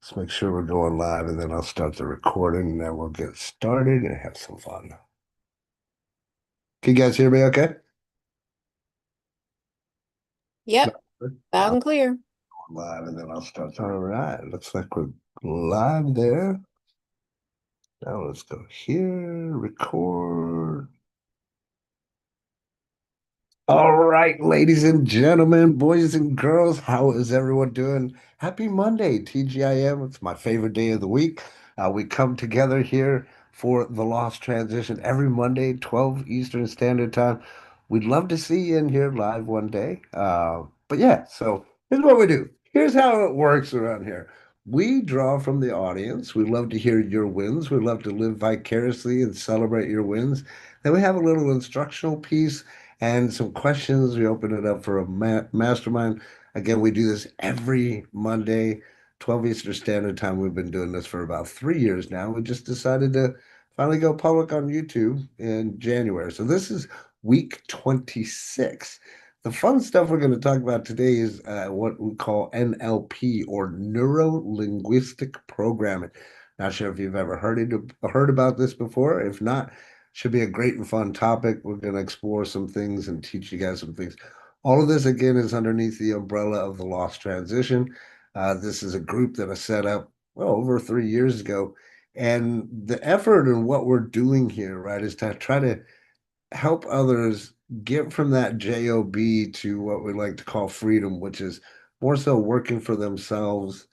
Let's make sure we're going live and then I'll start the recording and then we'll get started and have some fun. Can you guys hear me okay? Yep, loud I'm and clear. live and then I'll start. All right. Looks like we're live there. Now let's go here, record. All right, ladies and gentlemen, boys and girls, how is everyone doing? Happy Monday, TGIM. It's my favorite day of the week. We come together here for the Lost Transition every Monday, 12 Eastern Standard Time. We'd love to see you in here live one day. But yeah, so here's what we do. Here's how it works around here. We draw from the audience. We love to hear your wins. We love to live vicariously and celebrate your wins. Then we have a little instructional piece and some questions. We open it up for a mastermind. Again, we do this every Monday, 12 Eastern Standard Time. We've been doing this for about 3 years now. We just decided to finally go public on YouTube in January. So this is week 26. The fun stuff we're going to talk about today is what we call NLP or neuro-linguistic programming. Not sure if you've ever heard about this before. If not, should be a great and fun topic. We're going to explore some things and teach you guys some things. All of this, again, is underneath the umbrella of the Lost Transition. This is a group that I set up, well, over 3 years ago. And the effort and what we're doing here, right, is to try to help others get from that job to what we like to call freedom, which is more so working for themselves,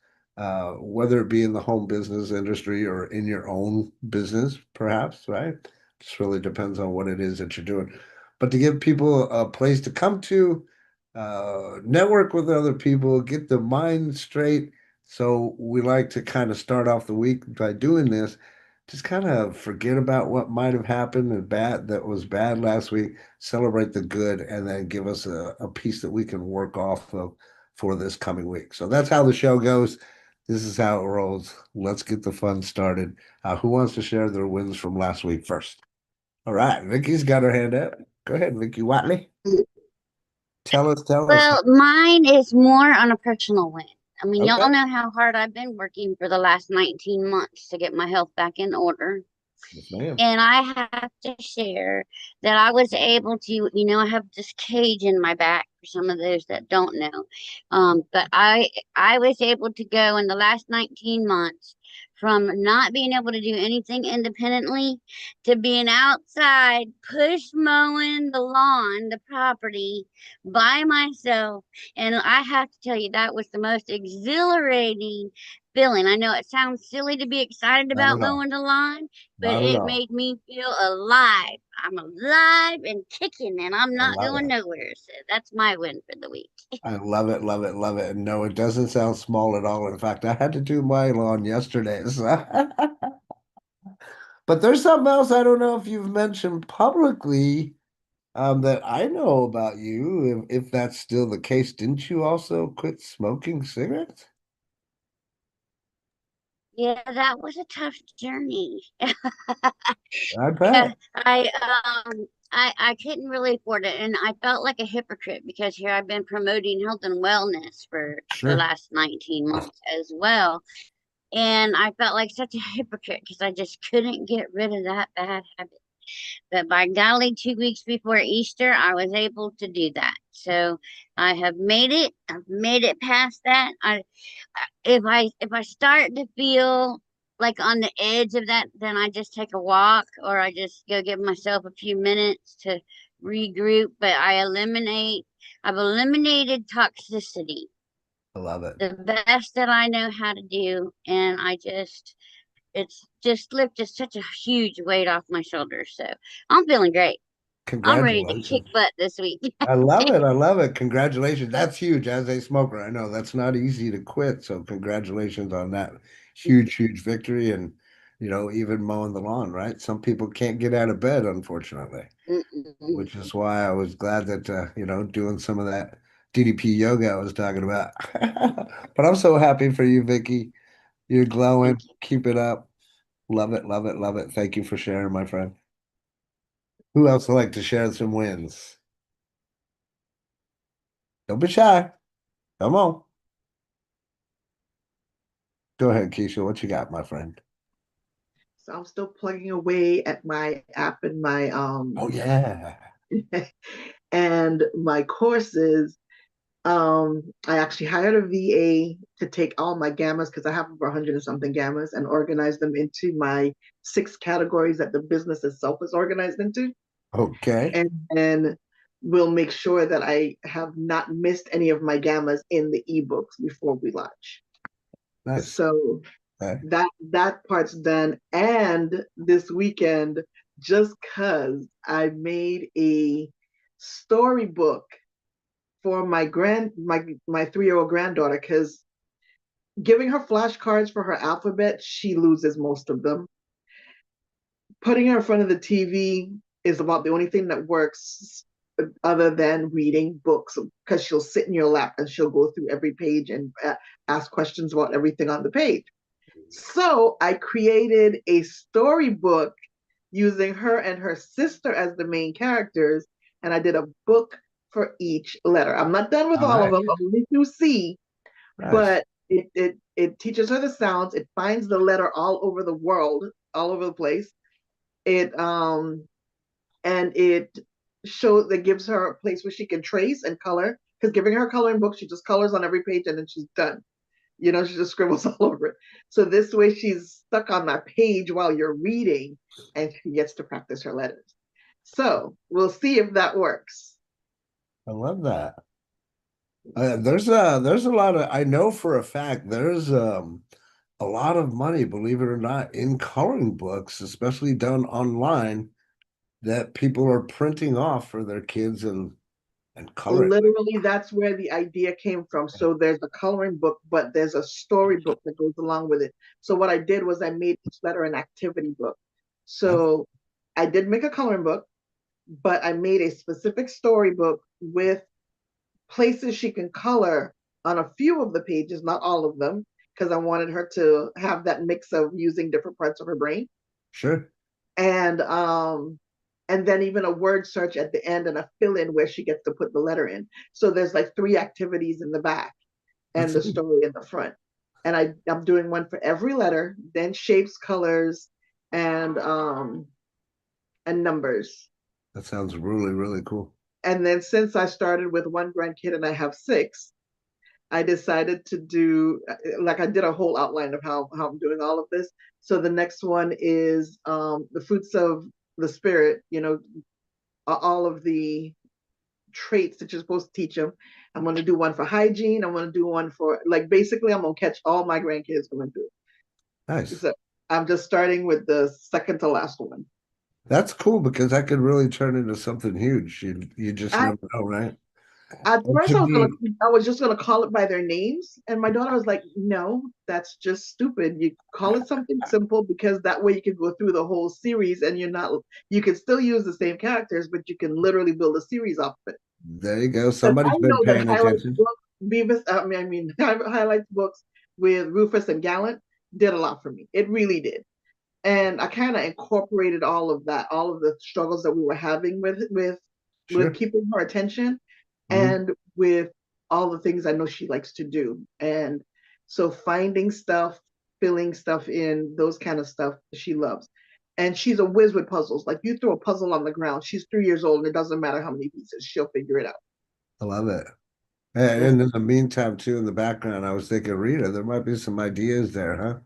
whether it be in the home business industry or in your own business, perhaps, right? Just really depends on what it is that you're doing. But to give people a place to come to, network with other people, get the mind straight. So we like to kind of start off the week by doing this, just kind of forget about what might have happened and bad that was bad last week, celebrate the good, and then give us a piece that we can work off of for this coming week. So that's how the show goes. This is how it rolls. Let's get the fun started. Who wants to share their wins from last week first? All right, Vicky's got her hand up. Go ahead, Vicky Watley. Tell us. Well, mine is more on a personal win. I mean, Okay. y'all know how hard I've been working for the last 19 months to get my health back in order. Yes, ma'am. And I have to share that I was able to, I have this cage in my back for some of those that don't know. But I was able to go in the last 19 months from not being able to do anything independently to being outside push mowing the lawn, the property by myself. And I have to tell you, that was the most exhilarating feeling. I know it sounds silly to be excited Not about at all. mowing the lawn, but Not at it all. made me feel alive. I'm alive and kicking, and I'm I not love going it. nowhere. So that's my win for the week. I love it, love it, love it. And no, it doesn't sound small at all. In fact, I had to do my lawn yesterday. But there's something else I don't know if you've mentioned publicly that I know about you, if that's still the case. Didn't you also quit smoking cigarettes? Yeah, that was a tough journey. I Because bet. I couldn't really afford it, and I felt like a hypocrite because here I've been promoting health and wellness for the Sure. last 19 months as well. And I felt like such a hypocrite because I just couldn't get rid of that bad habit. But by golly, 2 weeks before Easter, I was able to do that. So I have made it. I've made it past that. If I start to feel like on the edge of that, then I just take a walk or I just go give myself a few minutes to regroup. But I've eliminated toxicity, I love it. the best that I know how to do, and it's just lifted such a huge weight off my shoulders. So I'm feeling great. I'm ready to kick Congratulations. butt this week. I love it. I love it. Congratulations. That's huge as a smoker. I know that's not easy to quit. So congratulations on that huge, huge victory. And, even mowing the lawn, right? Some people can't get out of bed, unfortunately, Mm-mm. which is why I was glad that, doing some of that DDP yoga I was talking about. But I'm so happy for you, Vicky. You're glowing. Thank you. Keep it up. Love it, love it, love it. Thank you for sharing, my friend. Who else would like to share some wins? Don't be shy. Come on. Go ahead, Keisha. What you got, my friend? So I'm still plugging away at my app and my Oh yeah. and my courses. I actually hired a VA to take all my gammas because I have over 100 and something gammas and organize them into my 6 categories that the business itself is organized into. Okay. And then we'll make sure that I have not missed any of my gammas in the ebooks before we launch. Nice. So Okay. that part's done. And this weekend, just cause I made a storybook for my 3-year-old granddaughter, because giving her flashcards for her alphabet, she loses most of them. Putting her in front of the TV is about the only thing that works other than reading books, because she'll sit in your lap and she'll go through every page and ask questions about everything on the page. So I created a storybook using her and her sister as the main characters, and I did a book for each letter. I'm not done with All all of right. them, only through C, Nice. but it teaches her the sounds. It finds the letter all over the world, all over the place. It and it shows that gives her a place where she can trace and color. Because giving her a coloring book, she just colors on every page and then she's done. She just scribbles all over it. So this way she's stuck on that page while you're reading and she gets to practice her letters. So we'll see if that works. I love that. There's a lot of I know for a fact there's a lot of money, believe it or not, in coloring books, especially done online, that people are printing off for their kids and coloring. Literally, that's where the idea came from. So there's a coloring book, but there's a storybook that goes along with it. So what I did was I made each letter an activity book. That's So I did make a coloring book, but I made a specific storybook with places she can color on a few of the pages, not all of them, because I wanted her to have that mix of using different parts of her brain. sure. And then even a word search at the end and a fill in where she gets to put the letter in. So there's like 3 activities in the back and That's the story in the front. And I'm doing one for every letter, then shapes, colors, and numbers. that sounds really, really cool. And then since I started with 1 grandkid and I have 6, I decided to do, like, I did a whole outline of how I'm doing all of this. So the next one is the fruits of the spirit, all of the traits that you're supposed to teach them. I'm going to do one for hygiene. I'm going to do one for, like, basically, I'm going to catch all my grandkids going through it. Nice. So I'm just starting with the second to last one. That's cool because that could really turn into something huge. You just I never know, right? At It first, should be I was just gonna call it by their names, and my daughter was like, "No, that's just stupid. You call it something simple because that way you can go through the whole series, and you can still use the same characters, but you can literally build a series off of it." there you go. Because I Somebody's been know that paying highlights attention. books, Beavis, highlights books with Rufus and Gallant did a lot for me. It really did, and I kind of incorporated all of that, all of the struggles that we were having with Sure. keeping her attention Mhm. and with all the things I know she likes to do. And so finding stuff, filling stuff in, those kind of stuff she loves. And she's a whiz with puzzles. Like, you throw a puzzle on the ground, she's 3 years old, and it doesn't matter how many pieces, she'll figure it out. I love it. And in the meantime, too, in the background, I was thinking, Rita, there might be some ideas there, huh?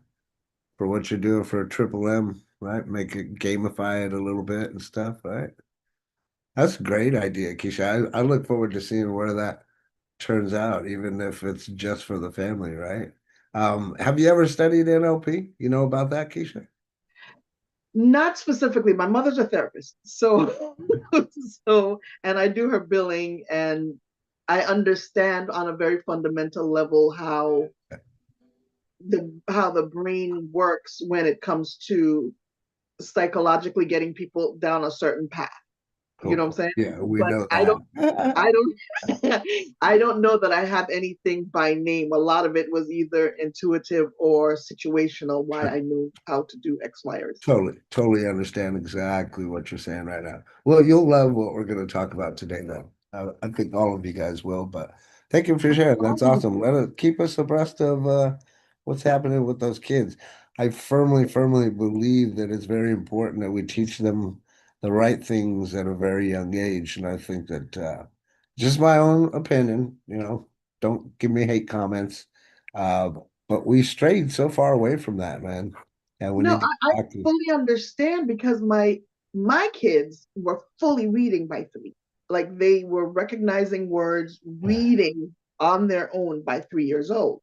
For what you're doing for Triple M, right? Make it gamify it a little bit and stuff, right? That's a great idea, Keisha. I look forward to seeing where that turns out, even if it's just for the family, right? Have you ever studied NLP? You know about that, Keisha? Not specifically. My mother's a therapist, so and I do her billing, and I understand on a very fundamental level how the brain works when it comes to psychologically getting people down a certain path. You know what I'm Cool. saying? Yeah, we But know that. I don't, I don't know that I have anything by name. A lot of it was either intuitive or situational. Why Sure. I knew how to do X, Y, or Z. Totally, totally understand exactly what you're saying right now. Well, you'll love what we're going to talk about today, though. I think all of you guys will, but thank you for sharing. That's awesome. Let it keep us abreast of what's happening with those kids. I firmly, firmly believe that it's very important that we teach them the right things at a very young age. And I think that just my own opinion, don't give me hate comments. Uh, but we strayed so far away from that, man. And we No, need to I get back to fully understand because my kids were fully reading by 3. Like they were recognizing words, reading on their own by 3 years old.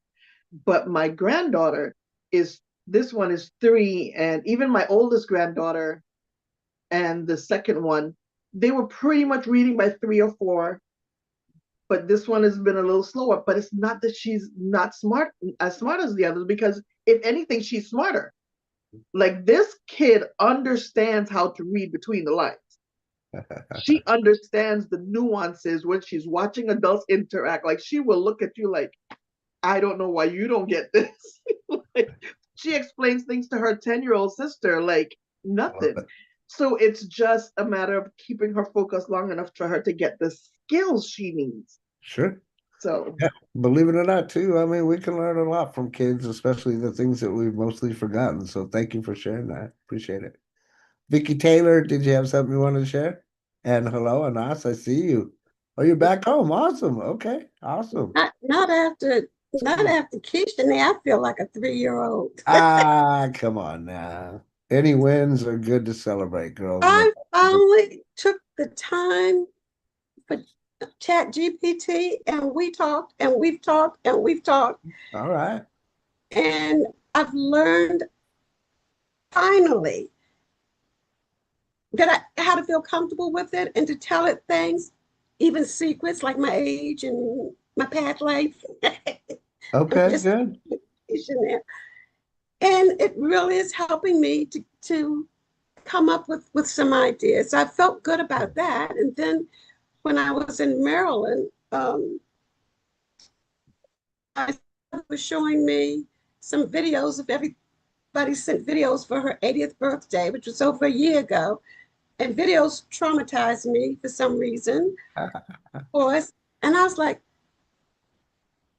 But my granddaughter is this one is 3, and even my oldest granddaughter and the second one, they were pretty much reading by 3 or 4. But this one has been a little slower. But it's not that she's not smart, as smart as the others, because if anything, she's smarter. Like this kid understands how to read between the lines. She understands the nuances when she's watching adults interact. Like she will look at you like, I don't know why you don't get this. Like, she explains things to her 10-year-old sister like I love nothing. it. So it's just a matter of keeping her focused long enough for her to get the skills she needs. Sure. So Yeah, believe it or not, too. I mean, we can learn a lot from kids, especially the things that we've mostly forgotten. So thank you for sharing that. Appreciate it. Vicky Taylor, did you have something you wanted to share? And hello, Anas, I see you. Oh, you're back home. Awesome. Okay. Awesome. Not after Keisha. Now I feel like a 3-year-old. Ah, come on now. Any wins are good to celebrate, girls. No. I finally took the time for Chat GPT, and we talked and we've talked and we've talked, All right. and I've learned finally that how to feel comfortable with it and to tell it things, even secrets like my age and my past life. I'm Okay, just good. there. And it really is helping me to come up with some ideas. So I felt good about that. And then when I was in Maryland, I was showing me some videos of everybody sent videos for her 80th birthday, which was over a year ago. And videos traumatized me for some reason, of course. And I was like,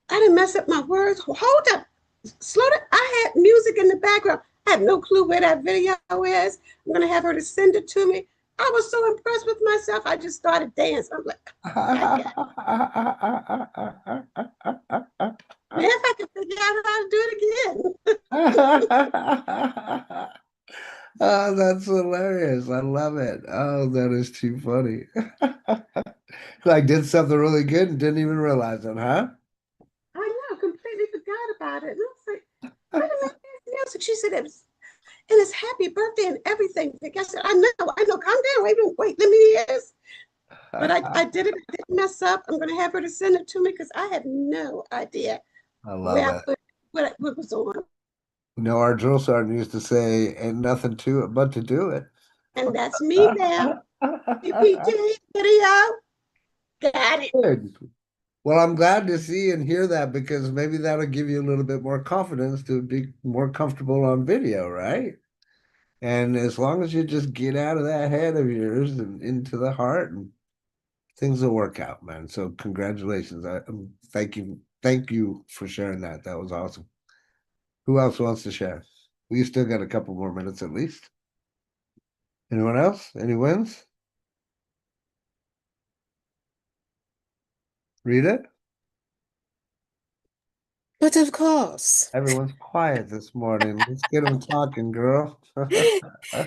I didn't mess up my words. Hold up, slow down. I had music in the background. I have no clue where that video is. I'm gonna have her to send it to me. I was so impressed with myself. I just started dancing. I'm like, I got it. Now if I can figure out how to do it again. Oh, that's hilarious. I love it. Oh, that is too funny. Like did something really good and didn't even realize it, huh? I know, completely forgot about it. And I was like, wait a minute, there's music. She said it was, and it's happy birthday and everything. I said, I know, calm down. Wait, let me hear this. But I did it. I didn't mess up. I'm going to have her to send it to me because I had no idea I love where I it. put what was on. Our drill sergeant used to say, ain't nothing to it but to do it. And that's me now. GPT video. Got it. Good. Well, I'm glad to see and hear that because maybe that'll give you a little bit more confidence to be more comfortable on video, right? And as long as you just get out of that head of yours and into the heart, and things will work out, man. So congratulations. Thank you for sharing that. That was awesome. Who else wants to share? We still got a couple more minutes at least. Anyone else? Any wins? Read it. But of course. Everyone's quiet this morning. Let's get them talking, girl.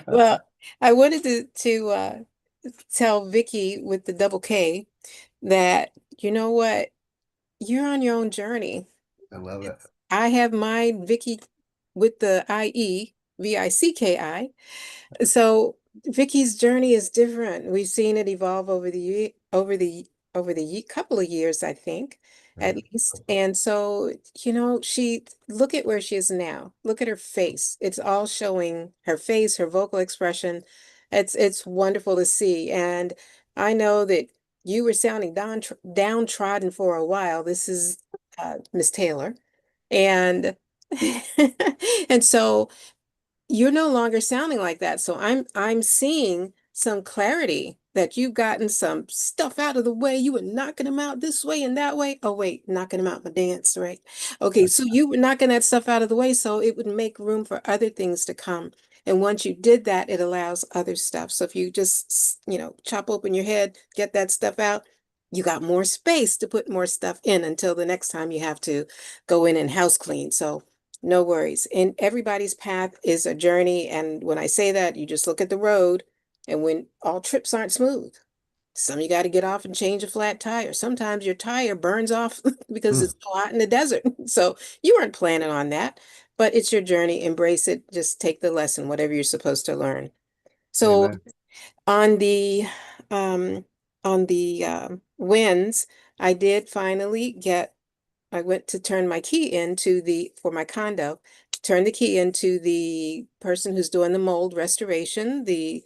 Well, I wanted to tell Vicky with the double K that you know what? You're on your own journey. I love it. I have mine, Vicky, with the IE, VICKI. So Vicky's journey is different. We've seen it evolve over the couple of years, I think, at least. And so, she look at where she is now. Look at her face. It's all showing her face, her vocal expression. It's wonderful to see. And I know that you were sounding downtrodden for a while. This is Miss Taylor. And and so you're no longer sounding like that. So I'm seeing some clarity that you've gotten some stuff out of the way. You were knocking them out this way and that way. Oh, wait, knocking them out my dance, right? Okay, so you were knocking that stuff out of the way so it would make room for other things to come. And once you did that, it allows other stuff. So if you just, chop open your head, get that stuff out, you got more space to put more stuff in until the next time you have to go in and house clean. So no worries. And everybody's path is a journey. And when I say that, you just look at the road, and when all trips aren't smooth, some you got to get off and change a flat tire. Sometimes your tire burns off because Hmm. it's so hot in the desert. So you weren't planning on that, but it's your journey. Embrace it. Just take the lesson, whatever you're supposed to learn. So Amen. on the wins, I did finally get. I went to turn my key into for my condo, turn the key into the person who's doing the mold restoration. The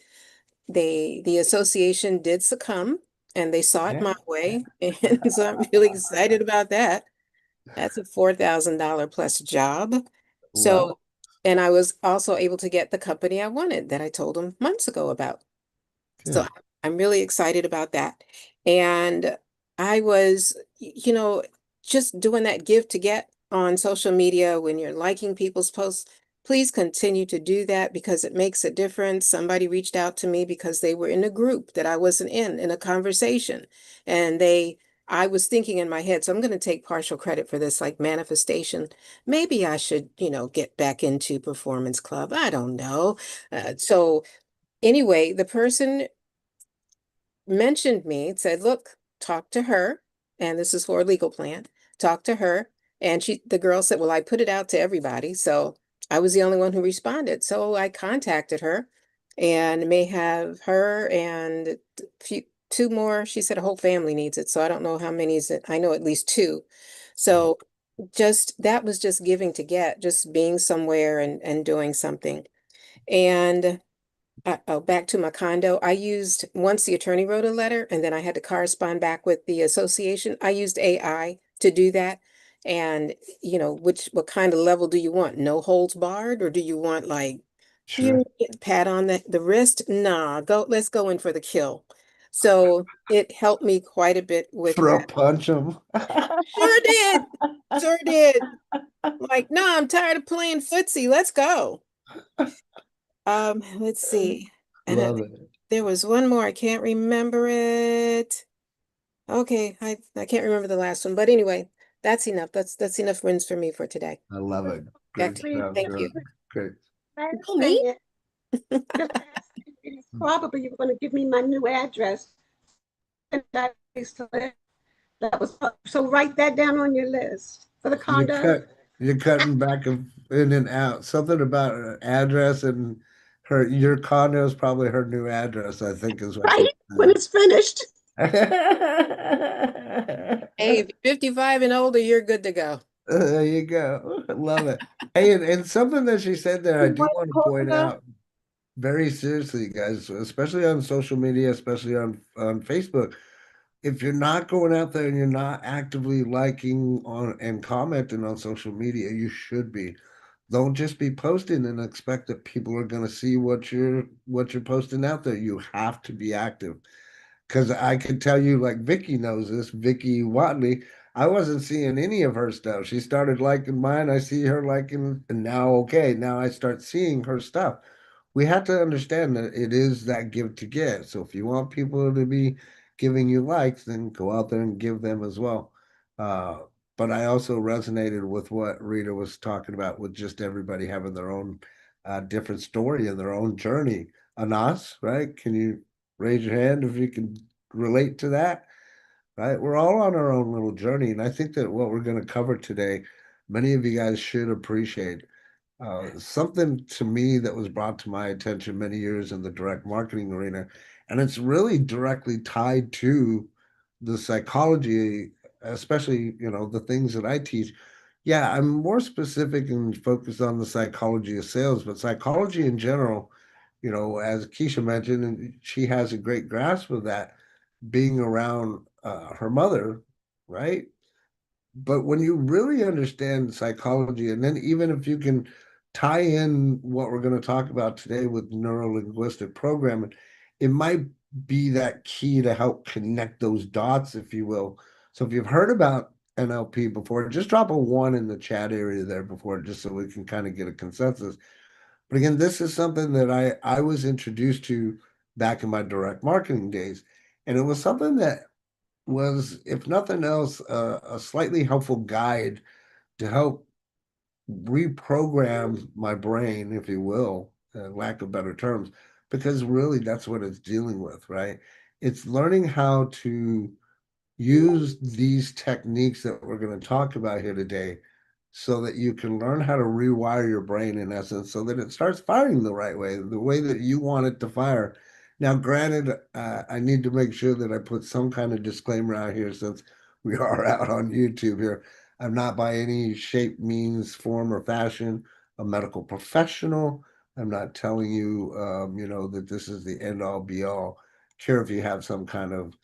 association did succumb and they saw it Yeah. my way. And so I'm really excited about that. That's a $4,000 plus job. Well, So, and I was also able to get the company I wanted that I told them months ago about. So good. I'm really excited about that. And I was, just doing that give to get on social media when you're liking people's posts. Please continue to do that because it makes a difference. Somebody reached out to me because they were in a group that I wasn't in a conversation. And I was thinking in my head, so I'm going to take partial credit for this, like manifestation. Maybe I should, get back into Performance Club. I don't know. So anyway, the person mentioned me, said, look, talk to her. And this is for a legal plan. Talk to her. And the girl said, well, I put it out to everybody. So I was the only one who responded. So I contacted her and may have her and two more. She said a whole family needs it. So I don't know how many is it. I know at least two. So that was just giving to get, just being somewhere and doing something. And back to my condo. I used once the attorney wrote a letter and then I had to correspond back with the association. I used AI to do that. And what kind of level do you want? No holds barred, or do you want like Sure. you pat on the wrist? Nah, let's go in for the kill. So it helped me quite a bit with Throat that. punch him. Sure did. Sure did. Like, no, I'm tired of playing footsie. Let's go. Let's see. And Love it. there was one more. I can't remember it. Okay, I can't remember the last one. But anyway, that's enough. That's enough wins for me for today. I love it. Back Good to you. job, Thank girl. you. Great. Last Oh, me? thing is, probably you're going to give me my new address. And that is to live. That was so. Write that down on your list for the You condo. cut. You're cutting back in and out. Something about her address and your condo is probably her new address, I think is what Right you when it's finished. said. Hey, if you're 55 and older, you're good to go. There you go. I love it. Hey, and something that she said there, I do want to point out very seriously, guys, especially on social media, especially on Facebook. If you're not going out there and you're not actively liking on and commenting on social media, you should be. Don't just be posting and expect that people are going to see what you're posting out there. You have to be active. Because I can tell you, like Vicky knows this, Vicky Watley, I wasn't seeing any of her stuff. She started liking mine. I see her liking, and now, okay, now I start seeing her stuff. We have to understand that it is that give to get. So if you want people to be giving you likes, then go out there and give them as well. Uh, but I also resonated with what Rita was talking about with just everybody having their own different story and their own journey. Anas, right? Can you raise your hand if you can relate to that, right? We're all on our own little journey. And I think that what we're going to cover today, many of you guys should appreciate. Something to me that was brought to my attention many years in the direct marketing arena, and it's really directly tied to the psychology, especially, the things that I teach. Yeah, I'm more specific and focused on the psychology of sales, but psychology in general, as Keisha mentioned, and she has a great grasp of that being around her mother, right? But when you really understand psychology, and then even if you can tie in what we're going to talk about today with neuro-linguistic programming, it might be that key to help connect those dots, if you will. So if you've heard about NLP before, just drop a one in the chat area there before, just so we can kind of get a consensus. But again, this is something that I was introduced to back in my direct marketing days. And it was something that was, if nothing else, a slightly helpful guide to help reprogram my brain, if you will, lack of better terms, because really that's what it's dealing with, right? It's learning how to use these techniques that we're going to talk about here today so that you can learn how to rewire your brain in essence so that it starts firing the way that you want it to fire. Now, granted, I need to make sure that I put some kind of disclaimer out here since we are out on YouTube here. I'm not by any shape, means, form, or fashion a medical professional. I'm not telling you, that this is the end all be all. Care if you have some kind of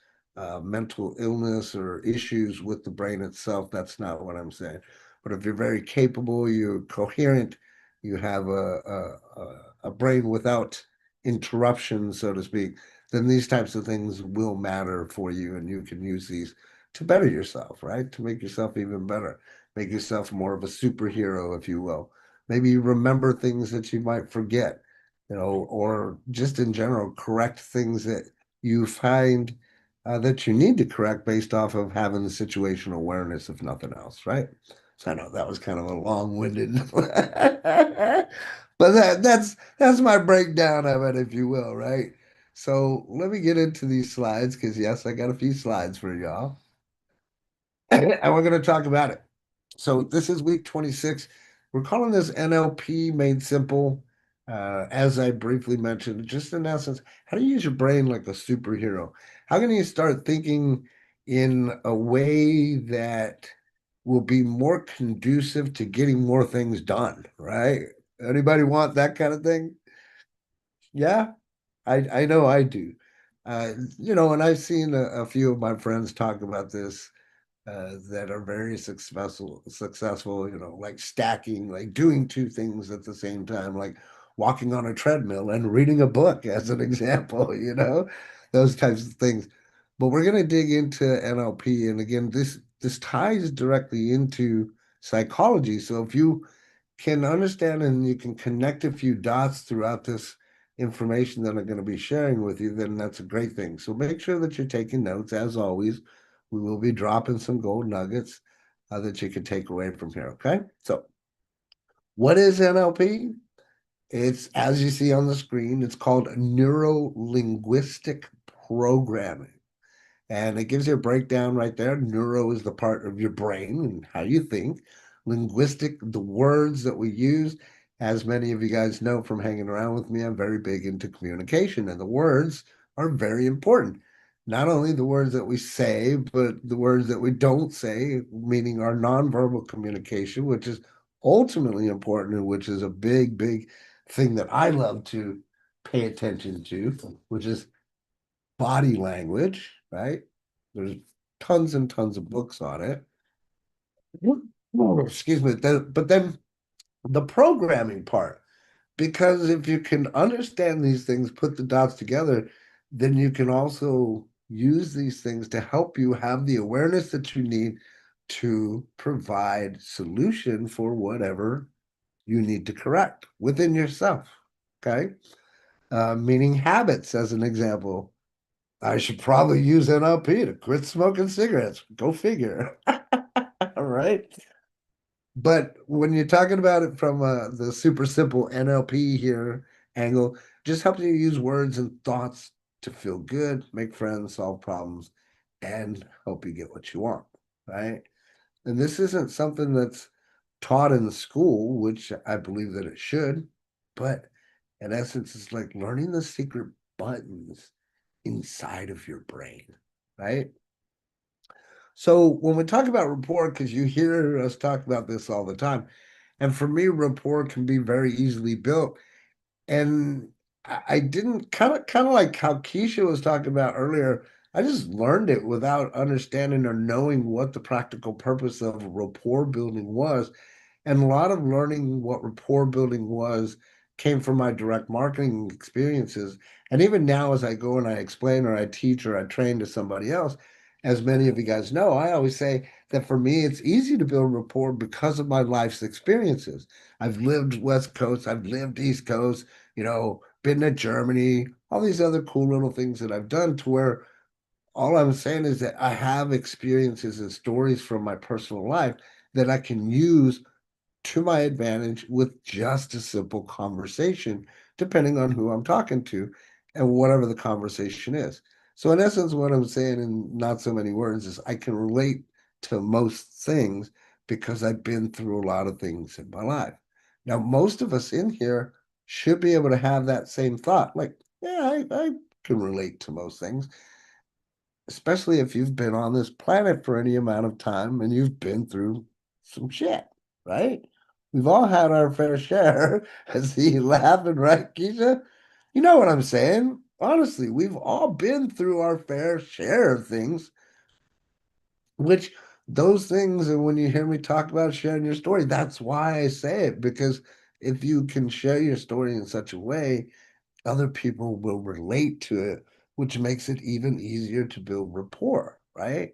mental illness or issues with the brain itself. That's not what I'm saying. But if you're very capable, you're coherent, you have a brain without interruption, so to speak, then these types of things will matter for you, and you can use these to better yourself, right? To make yourself even better, make yourself more of a superhero, if you will. Maybe you remember things that you might forget, or just in general, correct things that you find that you need to correct based off of having the situational awareness, if nothing else, right? So I know that was kind of a long-winded, but that's my breakdown of it, if you will, right? So let me get into these slides because yes, I got a few slides for y'all, and we're going to talk about it. So this is week 26. We're calling this NLP made simple. As I briefly mentioned, just in essence, how do you use your brain like a superhero? How can you start thinking in a way that will be more conducive to getting more things done, right? Anybody want that kind of thing? Yeah, I know I do. And I've seen a few of my friends talk about this that are very successful, like stacking, like doing two things at the same time, like walking on a treadmill and reading a book as an example, those types of things. But we're going to dig into NLP. And again, this ties directly into psychology. So if you can understand and you can connect a few dots throughout this information that I'm going to be sharing with you, then that's a great thing. So make sure that you're taking notes. As always, we will be dropping some gold nuggets that you can take away from here. Okay. So, what is NLP? It's, as you see on the screen, it's called neuro-linguistic programming. And it gives you a breakdown right there. Neuro is the part of your brain and how you think. Linguistic, the words that we use. As many of you guys know from hanging around with me, I'm very big into communication, and the words are very important. Not only the words that we say, but the words that we don't say, meaning our nonverbal communication, which is ultimately important, and which is a big, big thing that I love to pay attention to, which is body language, right? There's tons and tons of books on it. Oh, excuse me. But then the programming part, because if you can understand these things, put the dots together, then you can also use these things to help you have the awareness that you need to provide solution for whatever you need to correct within yourself. Okay. Meaning habits, as an example. I should probably use NLP to quit smoking cigarettes. Go figure. All right. But when you're talking about it from the super simple NLP here angle, just helps you use words and thoughts to feel good, make friends, solve problems, and help you get what you want. Right. And this isn't something that's taught in the school, which I believe that it should, but in essence, it's like learning the secret buttons inside of your brain, right? So when we talk about rapport, because you hear us talk about this all the time, and for me, rapport can be very easily built. And I didn't kind of like how Keisha was talking about earlier. I just learned it without understanding or knowing what the practical purpose of rapport building was. And a lot of learning what rapport building was came from my direct marketing experiences. And even now, as I go and I explain or I teach or I train to somebody else, as many of you guys know, I always say that for me, it's easy to build rapport because of my life's experiences. I've lived West Coast, I've lived East Coast, been to Germany, all these other cool little things that I've done to where all I'm saying is that I have experiences and stories from my personal life that I can use to my advantage with just a simple conversation, depending on who I'm talking to and whatever the conversation is. So, in essence, what I'm saying in not so many words is I can relate to most things because I've been through a lot of things in my life. Now, most of us in here should be able to have that same thought like, yeah, I can relate to most things, especially if you've been on this planet for any amount of time and you've been through some shit, right? We've all had our fair share. As he laughing, right, Keisha? You know what I'm saying? Honestly, we've all been through our fair share of things, which those things, and when you hear me talk about sharing your story, that's why I say it, because if you can share your story in such a way, other people will relate to it, which makes it even easier to build rapport, right?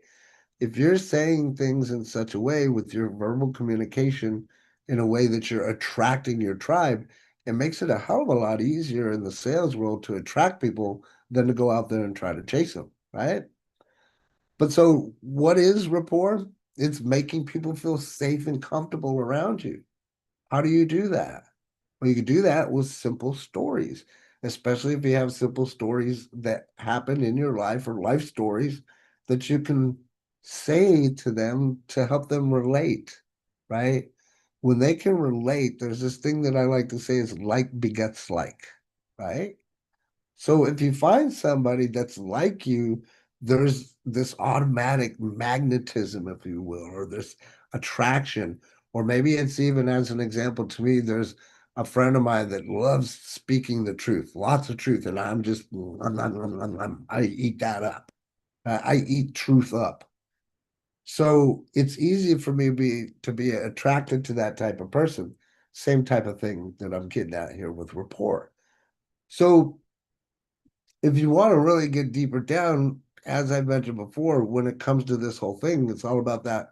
If you're saying things in such a way with your verbal communication in a way that you're attracting your tribe, it makes it a hell of a lot easier in the sales world to attract people than to go out there and try to chase them, right? But so what is rapport? It's making people feel safe and comfortable around you. How do you do that? Well, you can do that with simple stories, especially if you have simple stories that happen in your life or life stories that you can say to them to help them relate, right? When they can relate, there's this thing that I like to say is like begets like, right? So if you find somebody that's like you, there's this automatic magnetism, if you will, or this attraction. Or maybe it's even, as an example to me, there's a friend of mine that loves speaking the truth, lots of truth, and I'm just, I eat that up. I eat truth up. So it's easy for me to be attracted to that type of person. Same type of thing that I'm getting at here with rapport. So if you want to really get deeper down, as I mentioned before, when it comes to this whole thing, it's all about that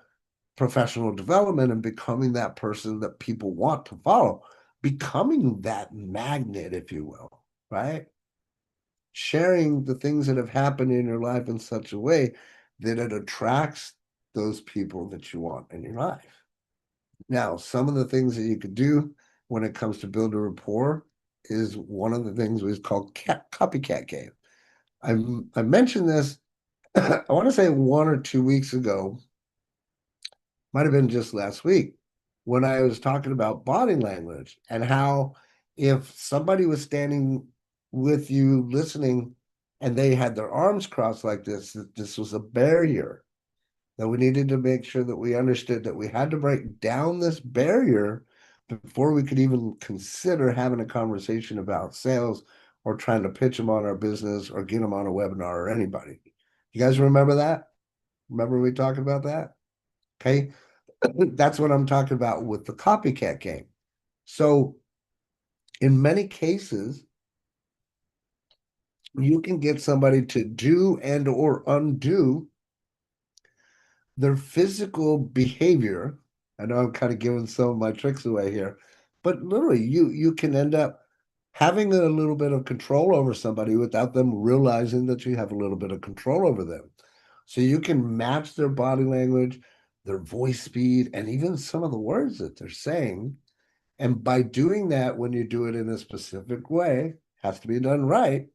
professional development and becoming that person that people want to follow, becoming that magnet, if you will, right? Sharing the things that have happened in your life in such a way that it attracts those people that you want in your life. Now, some of the things that you could do when it comes to build a rapport is one of the things we call copycat game. I mentioned this, I want to say 1 or 2 weeks ago, might have been just last week, when I was talking about body language and how if somebody was standing with you listening and they had their arms crossed like this, that this was a barrier, that we needed to make sure that we understood that we had to break down this barrier before we could even consider having a conversation about sales or trying to pitch them on our business or get them on a webinar or anybody. You guys remember that? Remember we talking about that? Okay. That's what I'm talking about with the copycat game. So in many cases, you can get somebody to do and or undo their physical behavior. I know I'm kind of giving some of my tricks away here, but literally you can end up having a little bit of control over somebody without them realizing that you have a little bit of control over them. So you can match their body language, their voice speed, and even some of the words that they're saying. And by doing that, when you do it in a specific way, has to be done right,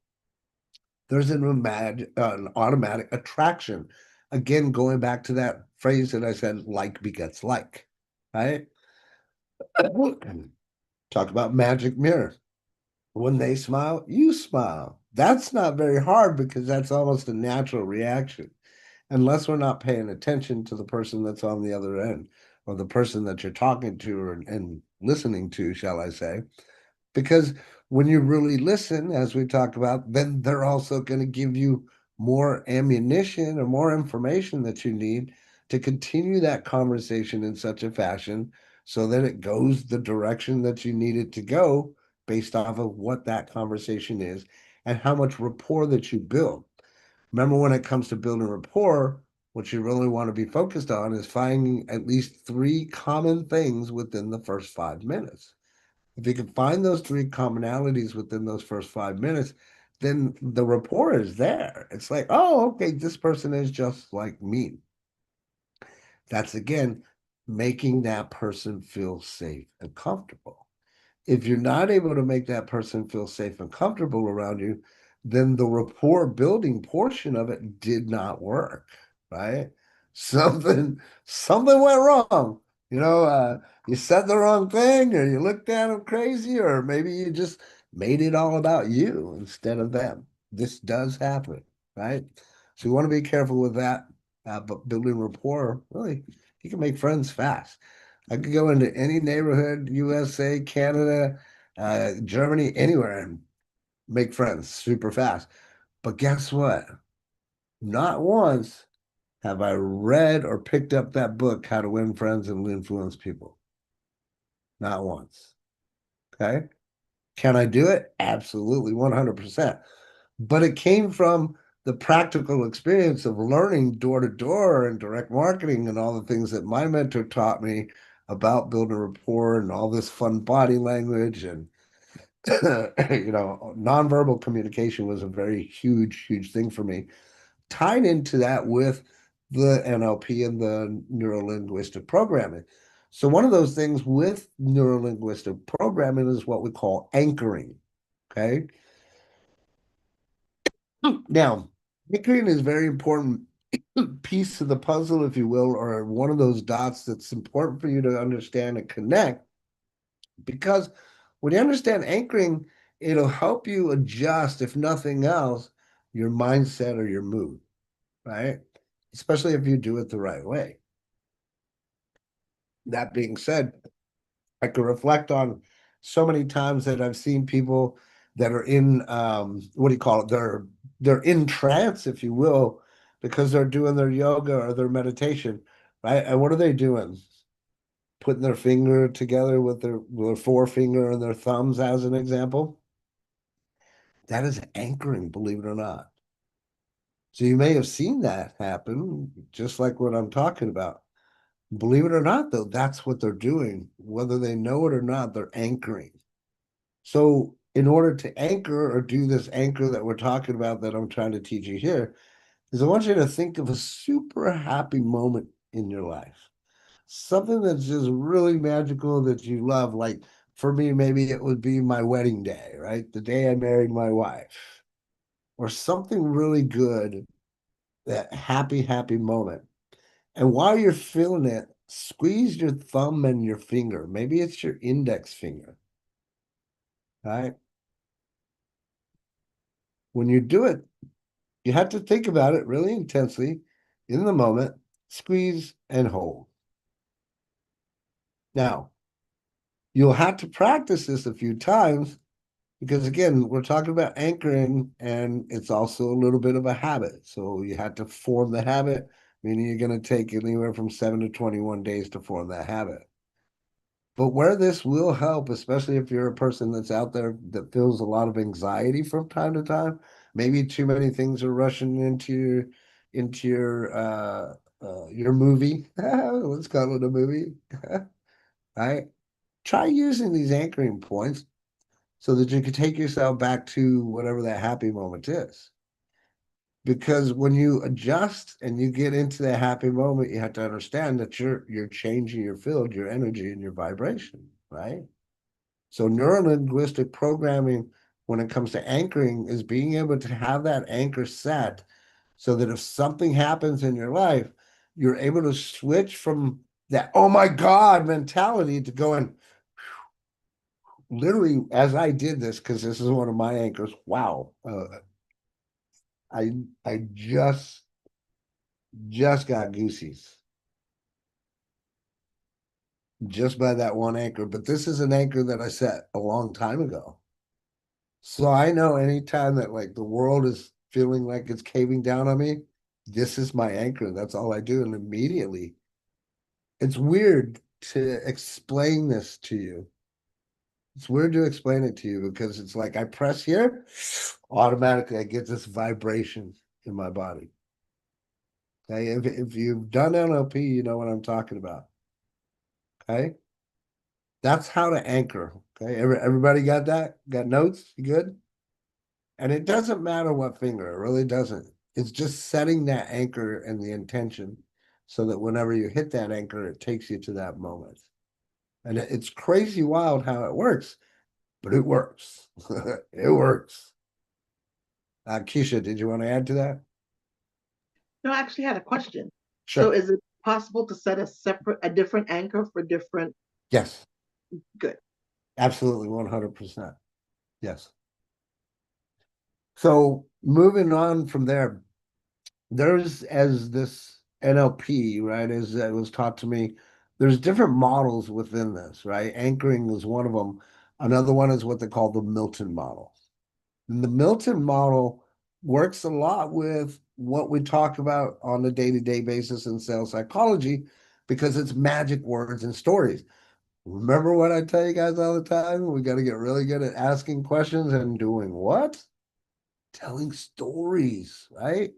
there's an automatic attraction. Again, going back to that phrase that I said, like begets like, right? Talk about magic mirror. When they smile, you smile. That's not very hard because that's almost a natural reaction, unless we're not paying attention to the person that's on the other end or the person that you're talking to and listening to, shall I say. Because when you really listen, as we talked about, then they're also going to give you more ammunition or more information that you need to continue that conversation in such a fashion so that it goes the direction that you need it to go based off of what that conversation is and how much rapport that you build. Remember, when it comes to building rapport, what you really want to be focused on is finding at least three common things within the first 5 minutes. If you can find those three commonalities within those first 5 minutes, then the rapport is there. It's like, oh, okay, this person is just like me. That's again making that person feel safe and comfortable. If you're not able to make that person feel safe and comfortable around you, then the rapport building portion of it did not work, right? Something went wrong. You said the wrong thing, or you looked at them crazy, or maybe you just made it all about you instead of them. This does happen, right? So you want to be careful with that. But building rapport, really, you can make friends fast. I could go into any neighborhood, USA, Canada, Germany, anywhere, and make friends super fast. But guess what? Not once have I read or picked up that book, How to Win Friends and Influence People. Not once. Okay. Can I do it? Absolutely, 100%. But it came from the practical experience of learning door to door and direct marketing and all the things that my mentor taught me about building rapport and all this fun body language and nonverbal communication was a very huge thing for me. Tied into that with the NLP and the neuro-linguistic programming. So one of those things with neuro-linguistic programming is what we call anchoring. Okay. Now, anchoring is a very important piece of the puzzle, if you will, or one of those dots that's important for you to understand and connect. Because when you understand anchoring, it'll help you adjust, if nothing else, your mindset or your mood, right? Especially if you do it the right way. That being said, I can reflect on so many times that I've seen people that are in what do you call it? They're in trance, if you will, because they're doing their yoga or their meditation, right? And what are they doing? Putting their finger together with their forefinger and their thumbs, as an example. That is anchoring, believe it or not. So you may have seen that happen, just like what I'm talking about. Believe it or not, though, that's what they're doing. Whether they know it or not, they're anchoring. So in order to anchor or do this anchor that we're talking about that I'm trying to teach you here, is I want you to think of a super happy moment in your life. Something that's just really magical that you love. Like for me, maybe it would be my wedding day, right? The day I married my wife. Or something really good, that happy moment. And while you're feeling it, squeeze your thumb and your finger. Maybe it's your index finger, right? When you do it, you have to think about it really intensely in the moment, squeeze and hold. Now, you'll have to practice this a few times because, again, we're talking about anchoring and it's also a little bit of a habit. So you have to form the habit, meaning you're going to take anywhere from 7 to 21 days to form that habit. But where this will help, especially if you're a person that's out there that feels a lot of anxiety from time to time, maybe too many things are rushing into your movie. Let's call it a movie. Right? Try using these anchoring points so that you can take yourself back to whatever that happy moment is. Because when you adjust and you get into that happy moment, you have to understand that you're changing your field, your energy, and your vibration, right? So neuro-linguistic programming, when it comes to anchoring, is being able to have that anchor set so that if something happens in your life, you're able to switch from that, oh my God, mentality to going, literally, as I did this, because this is one of my anchors, wow, I just got goosies just by that one anchor. But this is an anchor that I set a long time ago. So I know anytime that like the world is feeling like it's caving down on me, this is my anchor. That's all I do. And immediately, it's weird to explain this to you, It's weird to explain it to you because it's like I press here, automatically I get this vibration in my body. Okay, if you've done NLP, you know what I'm talking about. Okay, that's how to anchor. Okay, everybody got that? Got notes? You good? And it doesn't matter what finger, it really doesn't. It's just setting that anchor and the intention so that whenever you hit that anchor, it takes you to that moment. And it's crazy wild how it works, but it works. It works. Keisha, did you want to add to that? No, I actually had a question. So Sure. is it possible to set a different anchor for different? Yes, Good. absolutely, 100%. Yes. So moving on from there, there's as this NLP, right, as it was taught to me, there's different models within this, right? Anchoring is one of them. Another one is what they call the Milton model. And the Milton model works a lot with what we talk about on a day-to-day basis in sales psychology because it's magic words and stories. Remember what I tell you guys all the time? We got to get really good at asking questions and doing what? Telling stories, right?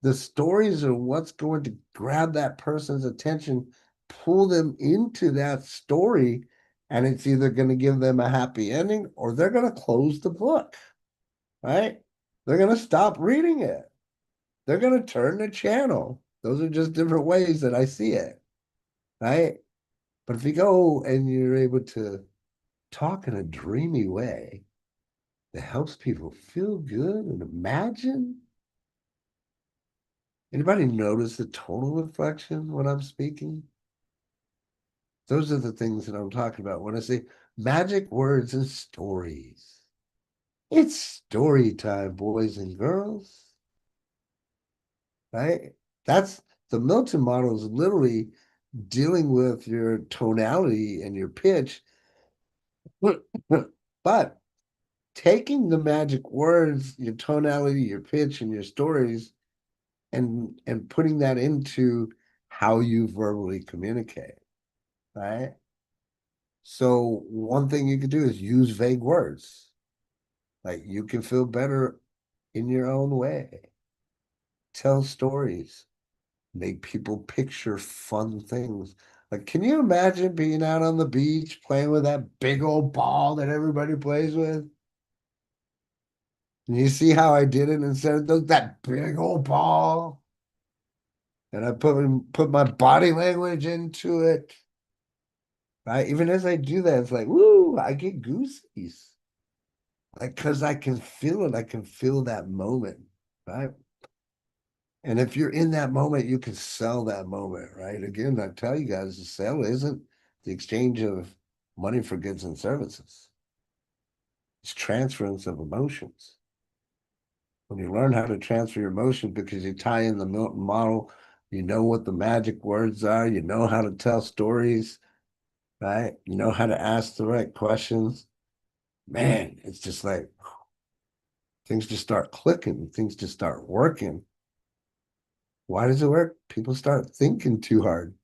The stories are what's going to grab that person's attention, pull them into that story, and it's either going to give them a happy ending or they're going to close the book, right? They're going to stop reading it. They're going to turn the channel. Those are just different ways that I see it, right? But if you go and you're able to talk in a dreamy way that helps people feel good and imagine. Anybody notice the tonal inflection when I'm speaking? Those are the things that I'm talking about when I say magic words and stories. It's story time, boys and girls, right? That's the Milton model is literally dealing with your tonality and your pitch, but taking the magic words, your tonality, your pitch, and your stories, and putting that into how you verbally communicate, right? So one thing you could do is use vague words. Like you can feel better in your own way. Tell stories. Make people picture fun things. Like, can you imagine being out on the beach playing with that big old ball that everybody plays with? And you see how I did it instead of that big old ball? And I put my body language into it. Right? Even as I do that, it's like, woo, I get goosies. Like, because I can feel it. I can feel that moment. Right. And if you're in that moment, you can sell that moment. Right. Again, I tell you guys, the sale isn't the exchange of money for goods and services, it's transference of emotions. When you learn how to transfer your emotions because you tie in the Milton model, you know what the magic words are, you know how to tell stories, right? You know how to ask the right questions. Man, it's just like things just start clicking, things just start working. Why does it work? People start thinking too hard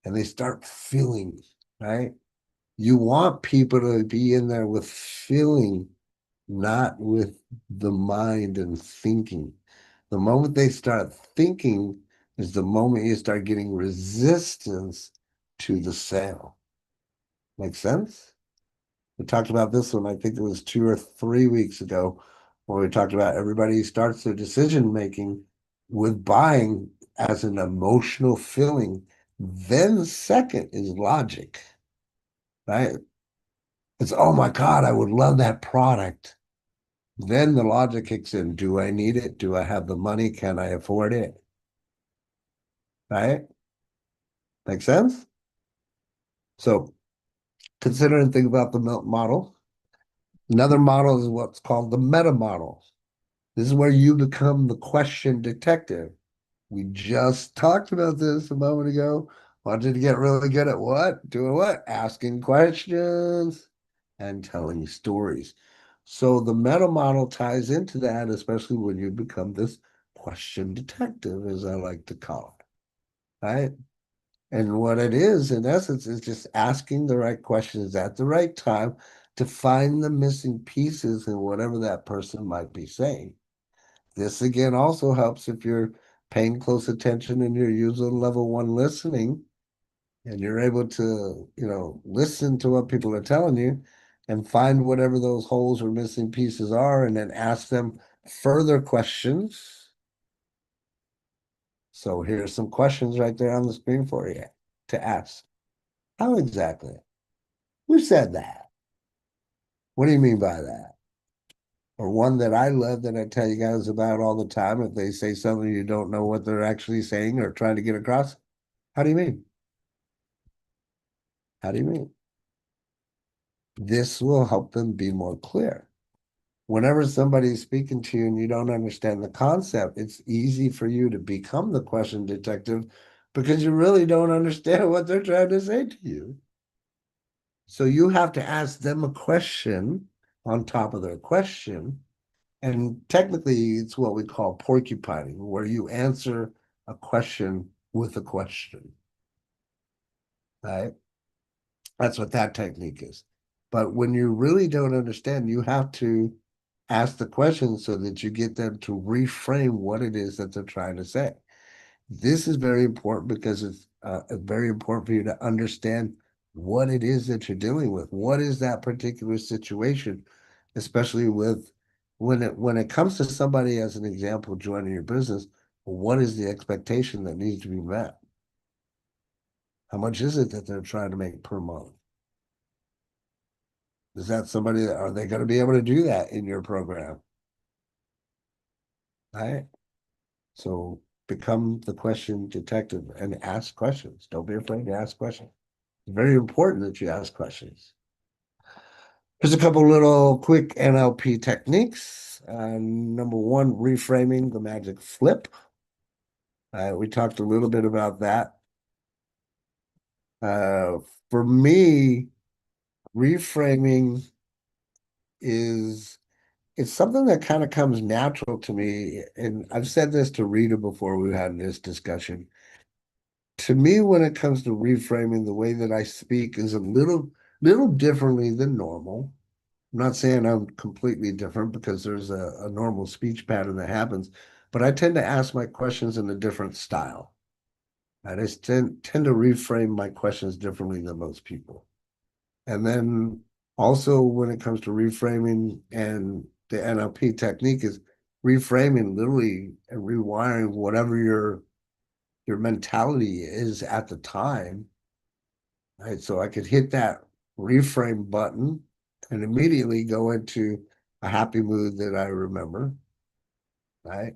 and they start feeling, right? You want people to be in there with feeling, not with the mind and thinking. The moment they start thinking is the moment you start getting resistance to the sale. Make sense? We talked about this one, I think it was 2 or 3 weeks ago, where we talked about everybody starts their decision making with buying as an emotional feeling. Then second is logic, right? It's, oh my God, I would love that product. Then the logic kicks in. Do I need it? Do I have the money? Can I afford it? Right? Make sense? So consider and think about the model. Another model is what's called the meta model. This is where you become the question detective. We just talked about this a moment ago. Wanted to get really good at what? Doing what? Asking questions and telling stories. So the meta model ties into that, especially when you become this question detective, as I like to call it. Right? And what it is, in essence, is just asking the right questions at the right time to find the missing pieces in whatever that person might be saying. This again also helps if you're paying close attention and you're using level one listening and you're able to, listen to what people are telling you and find whatever those holes or missing pieces are and then ask them further questions. So here's some questions right there on the screen for you to ask. How exactly? Who said that? What do you mean by that? Or one that I love that I tell you guys about all the time. If they say something you don't know what they're actually saying or trying to get across, how do you mean? How do you mean? This will help them be more clear. Whenever somebody's speaking to you and you don't understand the concept, it's easy for you to become the question detective because you really don't understand what they're trying to say to you. So you have to ask them a question on top of their question. And technically, it's what we call porcupining, where you answer a question with a question. Right? That's what that technique is. But when you really don't understand, you have to ask the question so that you get them to reframe what it is that they're trying to say. This is very important because it's very important for you to understand what it is that you're dealing with. What is that particular situation, especially with when it comes to somebody as an example joining your business, what is the expectation that needs to be met? How much is it that they're trying to make per month? Is that somebody that are they going to be able to do that in your program? Right? So become the question detective and ask questions. Don't be afraid to ask questions. It's very important that you ask questions. Here's a couple little quick NLP techniques. Number one, reframing the magic flip. We talked a little bit about that. Uh, for me, reframing is it's something that kind of comes natural to me. And I've said this to Rita before we had this discussion. To me, when it comes to reframing, the way that I speak is a little differently than normal. I'm not saying I'm completely different because there's a normal speech pattern that happens, but I tend to ask my questions in a different style. I just tend to reframe my questions differently than most people. And then also when it comes to reframing and the NLP technique is reframing literally and rewiring whatever your mentality is at the time. Right. So I could hit that reframe button and immediately go into a happy mood that I remember. Right.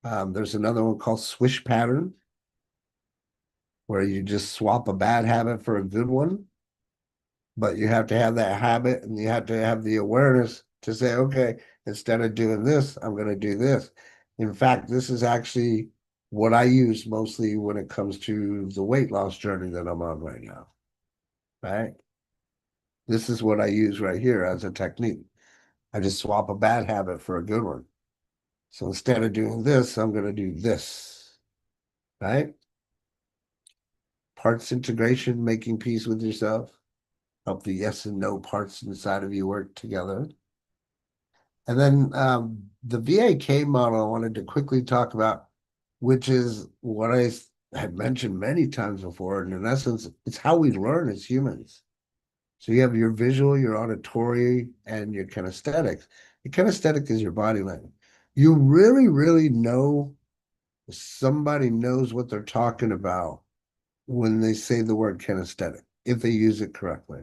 There's another one called swish pattern, where you just swap a bad habit for a good one. But you have to have that habit and you have to have the awareness to say, okay, instead of doing this, I'm going to do this. In fact, this is actually what I use mostly when it comes to the weight loss journey that I'm on right now. Right. This is what I use right here as a technique. I just swap a bad habit for a good one. So instead of doing this, I'm going to do this. Right. Parts integration, making peace with yourself. Help the yes and no parts inside of you work together. And then the VAK model I wanted to quickly talk about, which is what I had mentioned many times before. And in essence, it's how we learn as humans. So you have your visual, your auditory, and your kinesthetics. Your kinesthetic is your body language. You really, really know if somebody knows what they're talking about when they say the word kinesthetic, if they use it correctly,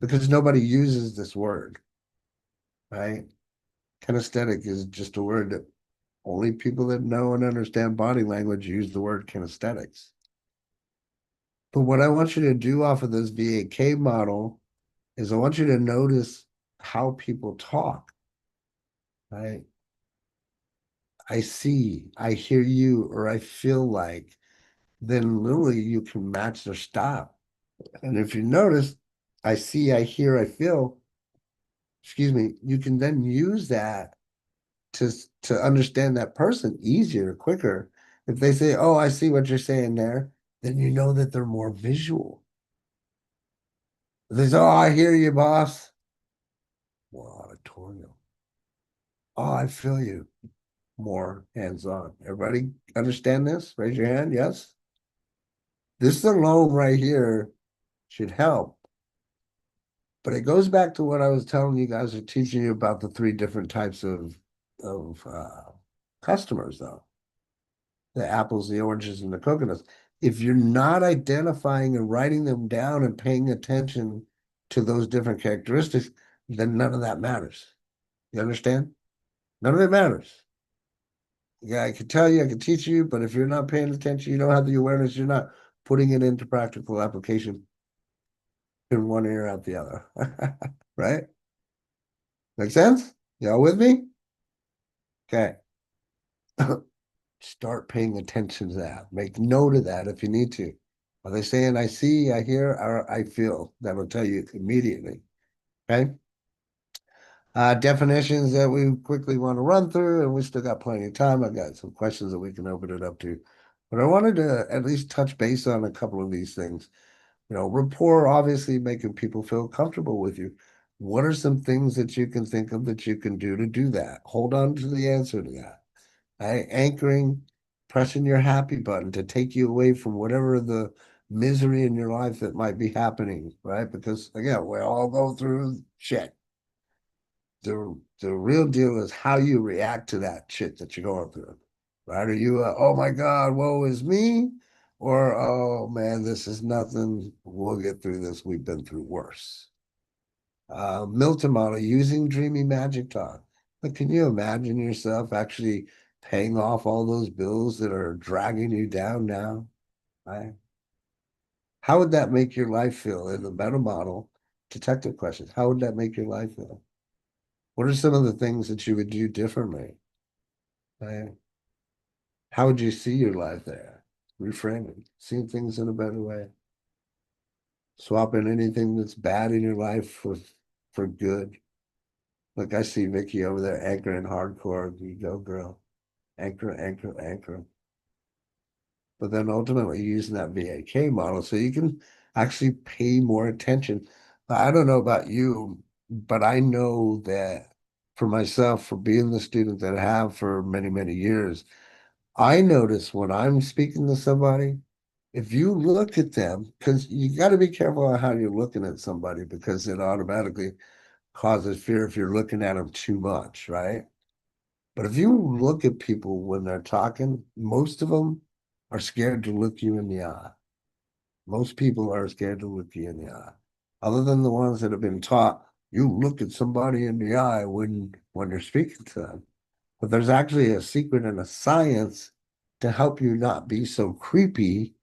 because nobody uses this word, right? Kinesthetic is just a word that only people that know and understand body language use the word kinesthetics. But what I want you to do off of this VAK model is I want you to notice how people talk, right? I see, I hear you, or I feel like, then literally you can match their style. And if you notice, I see, I hear, I feel, excuse me, you can then use that to understand that person easier, quicker. If they say, "Oh, I see what you're saying there," then you know that they're more visual. They say, oh, I hear you, boss. More auditorial. Oh, I feel you. More hands-on. Everybody understand this? Raise your hand. Yes. This alone right here should help. But it goes back to what I was telling you guys or teaching you about the three different types of customers, though. The apples, the oranges, and the coconuts. If you're not identifying and writing them down and paying attention to those different characteristics, then none of that matters. You understand? None of it matters. Yeah, I can tell you, I can teach you, but if you're not paying attention, you don't have the awareness, you're not putting it into practical application in one ear out the other. Right? Make sense? Y'all with me? Okay. Start paying attention to that. Make note of that if you need to. Are they saying I see, I hear, or I feel? That'll tell you immediately. Okay. Definitions that we quickly want to run through, and we still got plenty of time. I've got some questions that we can open it up to. But I wanted to at least touch base on a couple of these things. Rapport, obviously making people feel comfortable with you. What are some things that you can think of that you can do to do that? Hold on to the answer to that. Right? Anchoring, pressing your happy button to take you away from whatever the misery in your life that might be happening, right? Because again, we all go through shit. The real deal is how you react to that shit that you're going through, right? Are you, oh my God, woe is me? Or, oh man, this is nothing. We'll get through this. We've been through worse. Milton model using dreamy magic talk. But can you imagine yourself actually paying off all those bills that are dragging you down now? Right? How would that make your life feel in the meta model? Detective questions. How would that make your life feel? What are some of the things that you would do differently? Right? How would you see your life there? Reframing, seeing things in a better way. Swapping anything that's bad in your life for good. Look, I see Vicky over there anchoring hardcore. You go, girl. Anchor, anchor, anchor. But then ultimately using that VAK model so you can actually pay more attention. I don't know about you, but I know that for myself, for being the student that I have for many, many years, I notice when I'm speaking to somebody, if you look at them, because you got to be careful on how you're looking at somebody because it automatically causes fear if you're looking at them too much, right? But if you look at people when they're talking, most of them are scared to look you in the eye. Most people are scared to look you in the eye. Other than the ones that have been taught, you look at somebody in the eye when you're speaking to them. But there's actually a secret and a science to help you not be so creepy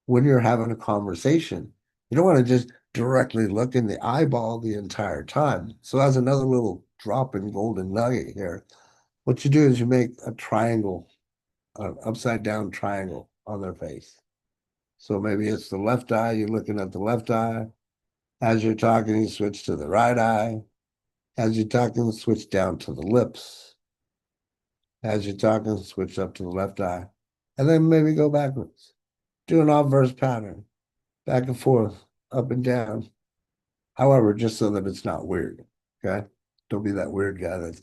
when you're having a conversation. You don't want to just directly look in the eyeball the entire time. So as another little drop in golden nugget here, what you do is you make a triangle, an upside down triangle on their face. So maybe it's the left eye, you're looking at the left eye. As you're talking, you switch to the right eye. As you're talking, switch down to the lips. As you're talking, switch up to the left eye. And then maybe go backwards. Do an obverse pattern, back and forth, up and down. However, just so that it's not weird. Okay. Don't be that weird guy that's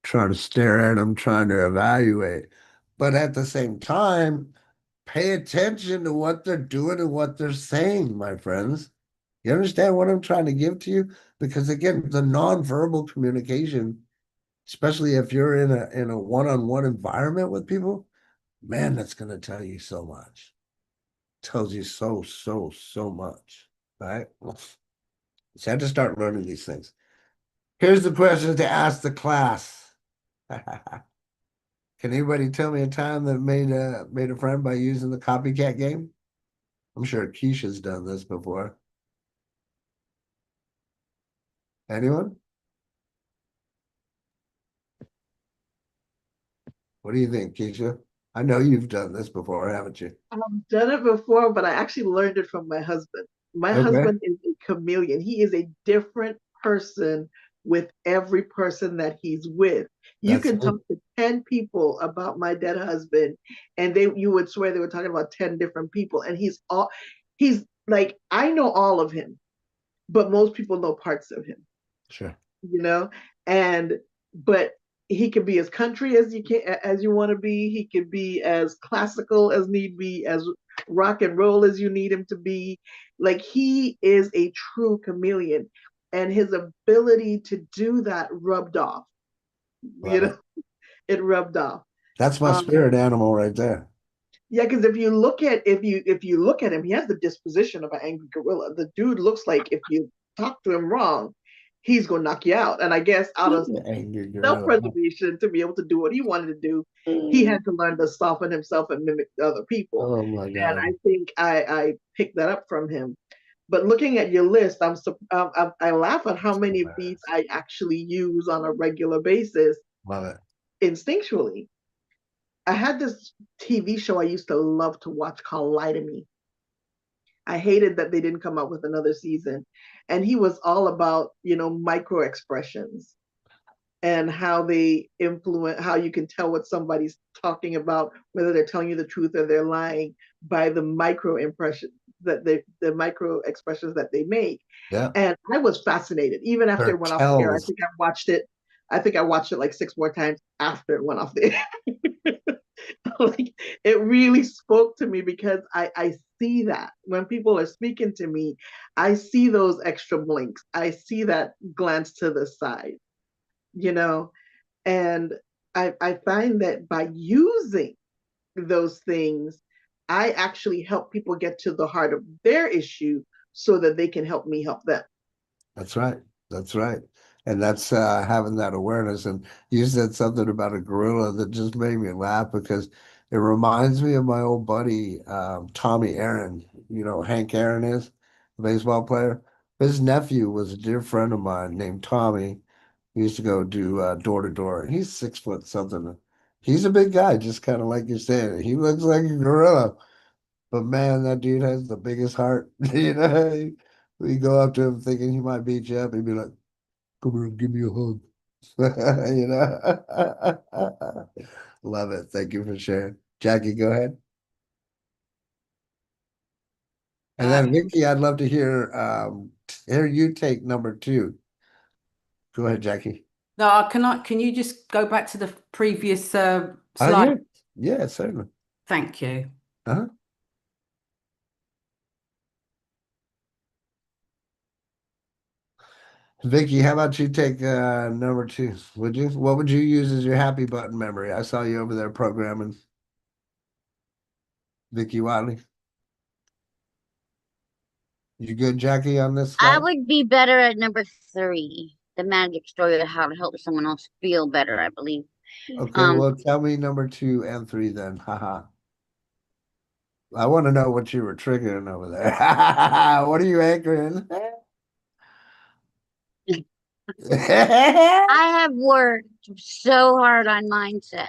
trying to stare at them, trying to evaluate. But at the same time, pay attention to what they're doing and what they're saying, my friends. You understand what I'm trying to give to you? Because again, the nonverbal communication, especially if you're in a one-on-one environment with people, man, that's going to tell you so much. Tells you so much, right? So I had to start learning these things. Here's the question to ask the class. Can anybody tell me a time that made a friend by using the copycat game? I'm sure Keisha's done this before. Anyone? What do you think, Keisha? I know you've done this before, haven't you? I've done it before, but I actually learned it from my husband. My Okay, husband is a chameleon. He is a different person with every person that he's with. You that's can it. talk to 10 people about my dead husband, and they you would swear they were talking about 10 different people. And he's like, I know all of him. but most people know parts of him. Sure. And but he can be as country as you want to be. He can be as classical as need be, as rock and roll as you need him to be. Like, he is a true chameleon, and his ability to do that rubbed off. Love it. It rubbed off. That's my Um, spirit animal right there. Yeah, because if you look at him, he has the disposition of an angry gorilla. The dude looks like if you talk to him wrong, he's gonna knock you out. And I guess out of Angry gorilla. self-preservation, to be able to do what he wanted to do, he had to learn to soften himself and mimic other people. Oh my And God. I think I picked that up from him. But looking at your list, I laugh at how many of these I actually use on a regular basis Love it. instinctually. I had this TV show I used to love to watch called Lie to Me. I hated that they didn't come out with another season. And he was all about, micro expressions and how they influence, how you can tell what somebody's talking about, whether they're telling you the truth or they're lying, by the micro impression the micro expressions that they make. Yeah. And I was fascinated. Even after Her it went off the air, I tells. think I watched it like 6 more times after it went off the air. Like, it really spoke to me because I see that when people are speaking to me, I see those extra blinks. I see that glance to the side, you know, and I find that by using those things, I actually help people get to the heart of their issue so that they can help me help them. That's right. That's right. And that's having that awareness. And you said something about a gorilla that just made me laugh because it reminds me of my old buddy, Tommy Aaron. You know, Hank Aaron is the baseball player. His nephew was a dear friend of mine named Tommy. He used to go do door to door. He's 6 foot something. He's a big guy, just kind of like you're saying. He looks like a gorilla. But man, that dude has the biggest heart. You know, we go up to him thinking he might beat you up. He'd be like, "Come here, give me a hug." You know, love it. Thank you for sharing, Jackie. Go ahead, and Uh, then Vicky, I'd love to hear you take number two. Go ahead, Jackie. No, can you just go back to the previous Oh slide? yeah, yeah, certainly. Thank you. Uh-huh. Vicky, how about you take number two? Would you? What would you use as your happy button memory? I saw you over there programming. Vicky Wiley. You good, Jackie, on this I slide? would be better at number 3, the magic story of how to help someone else feel better, I believe. Okay, well, tell me number two and three then. Haha. I want to know what you were triggering over there. What are you anchoring? I have worked so hard on mindset,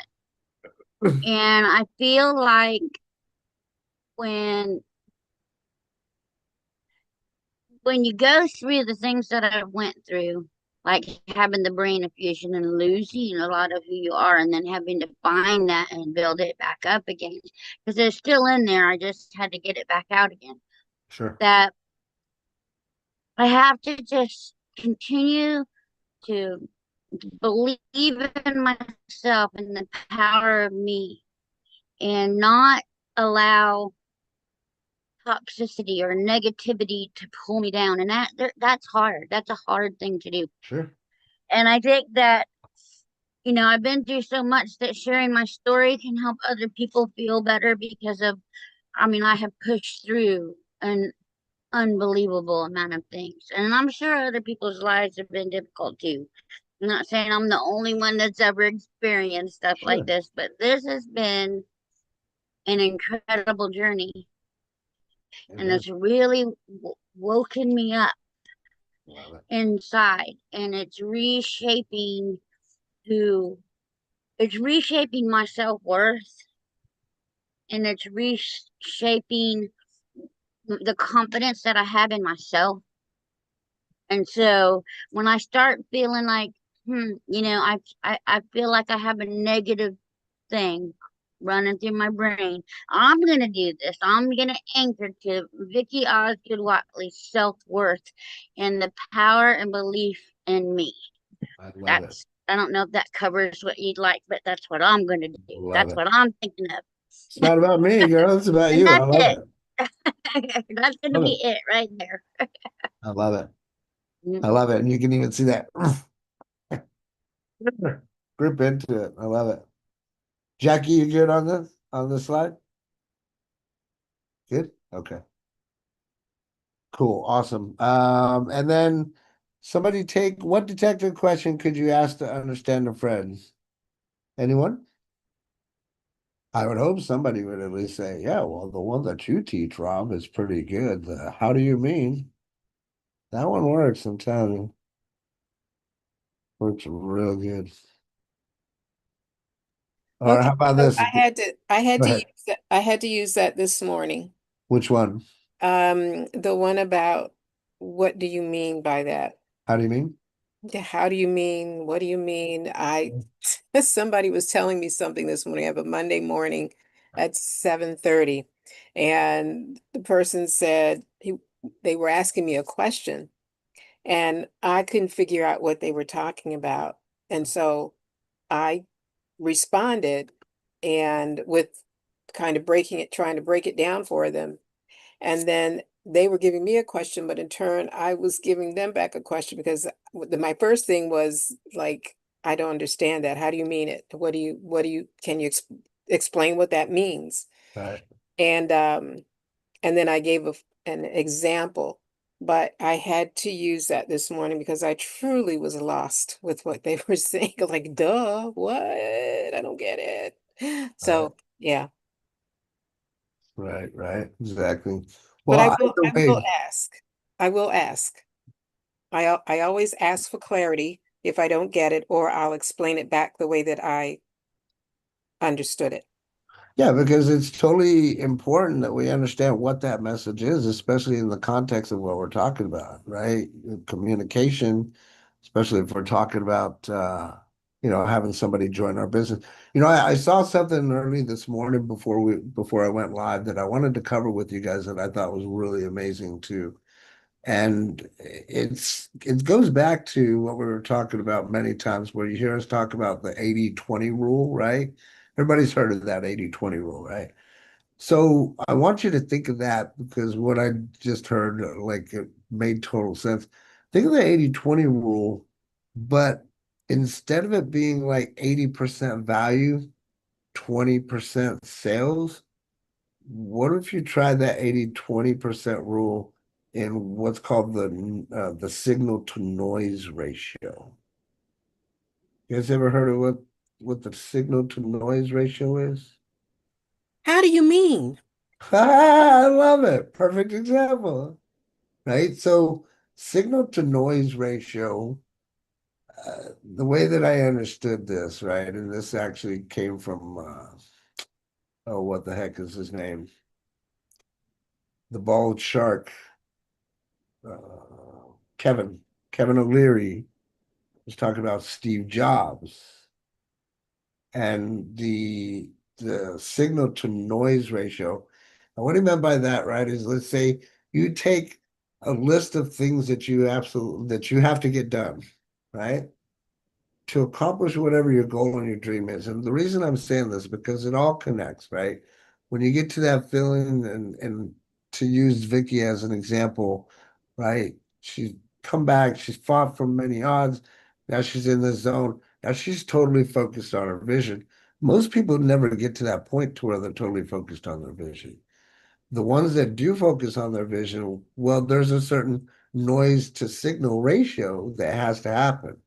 and I feel like when when you go through the things that I went through, like having the brain effusion and losing a lot of who you are, and then having to find that and build it back up again, because it's still in there. I just had to get it back out again. Sure. That I have to just continue to believe in myself and the power of me, and not allow toxicity or negativity to pull me down. And that's hard. That's a hard thing to do. Sure. And I think that, I've been through so much that sharing my story can help other people feel better, because I have pushed through an unbelievable amount of things. And I'm sure other people's lives have been difficult too. I'm not saying I'm the only one that's ever experienced stuff like Sure. this, but this has been an incredible journey. And Amen. it's really woken me up Love it. inside. And who, it's reshaping my self worth, and it's reshaping the confidence that I have in myself. And so when I start feeling like, I feel like I have a negative thing, running through my brain. I'm gonna do this. I'm gonna anchor to Vicky Osgood Watley's self-worth and the power and belief in me. I love it. That's I don't know if that covers what you'd like, but that's what I'm gonna do. Love That's it. what I'm thinking of. It's not about me, girl. It's about And you. I that's love it. it. That's gonna Love be it. it right there. I love it. Mm. I love it. And you can even see that grip into it. I love it. Jackie, you good on this slide? Good? Okay. Cool. Awesome. And then somebody take what detective question could you ask to understand a friend? Anyone? I would hope somebody would at least say, yeah, well, the one that you teach, Rob, is pretty good. The how do you mean? That one works, I'm telling you. Works real good. Or Okay, how about so this? I had Go to ahead. use that. I had to use that this morning. Which one? The one about what do you mean by that? How do you mean? How do you mean? What do you mean? Somebody was telling me something this morning. I have a Monday morning at 7:30, and the person said they were asking me a question, and I couldn't figure out what they were talking about. And so I responded and with kind of trying to break it down for them. And then they were giving me a question, but in turn, I was giving them back a question because my first thing was like, I don't understand that. How do you mean it? Can you explain what that means? Right. And and then I gave an example, but I had to use that this morning because I truly was lost with what they were saying. Like, duh, what? I don't get it. Right. So, yeah. Right. Right. Exactly. But Well, either I will way, ask. I will ask. I always ask for clarity if I don't get it, or I'll explain it back the way that I understood it. yeah, because it's totally important that we understand what that message is, especially in the context of what we're talking about, right? Communication, especially if we're talking about, having somebody join our business. I saw something early this morning before I went live that I wanted to cover with you guys that I thought was really amazing too. And it goes back to what we were talking about many times where you hear us talk about the 80-20 rule, right? Everybody's heard of that 80-20 rule, right? So I want you to think of that because what I just heard, like it made total sense. Think of the 80-20 rule, but instead of it being like 80% value, 20% sales, what if you tried that 80-20% rule in what's called the signal to noise ratio? You guys ever heard of what the signal to noise ratio is? How do you mean? I love it. Perfect example, right? So signal to noise ratio, the way that I understood this, right, and this actually came from oh, what the heck is his name? The bald shark, Kevin, Kevin O'Leary was talking about Steve Jobs and the signal to noise ratio. And what he meant by that, right, is let's say you take a list of things that you have to get done, right? To accomplish whatever your goal and your dream is. And the reason I'm saying this is because it all connects, right? When you get to that feeling and to use Vicky as an example, right? She's come back, she's fought from many odds. Now she's in the zone. Now she's totally focused on her vision. Most people never get to that point to where they're totally focused on their vision. The ones that do focus on their vision, well, there's a certain noise to signal ratio that has to happen.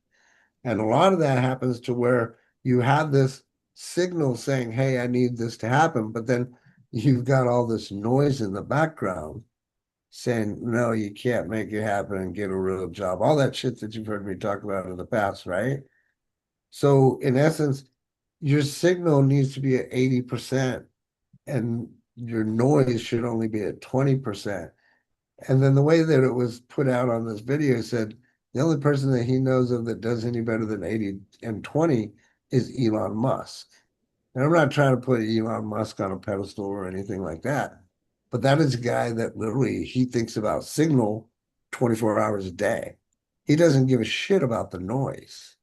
And a lot of that happens to where you have this signal saying, hey, I need this to happen. But then you've got all this noise in the background saying, no, you can't make it happen and get a real job. All that shit that you've heard me talk about in the past, right? So in essence, your signal needs to be at 80% and your noise should only be at 20%. And then the way that it was put out on this video said the only person that he knows of that does any better than 80 and 20 is Elon Musk. And I'm not trying to put Elon Musk on a pedestal or anything like that, but that is a guy that literally he thinks about signal 24 hours a day. He doesn't give a shit about the noise,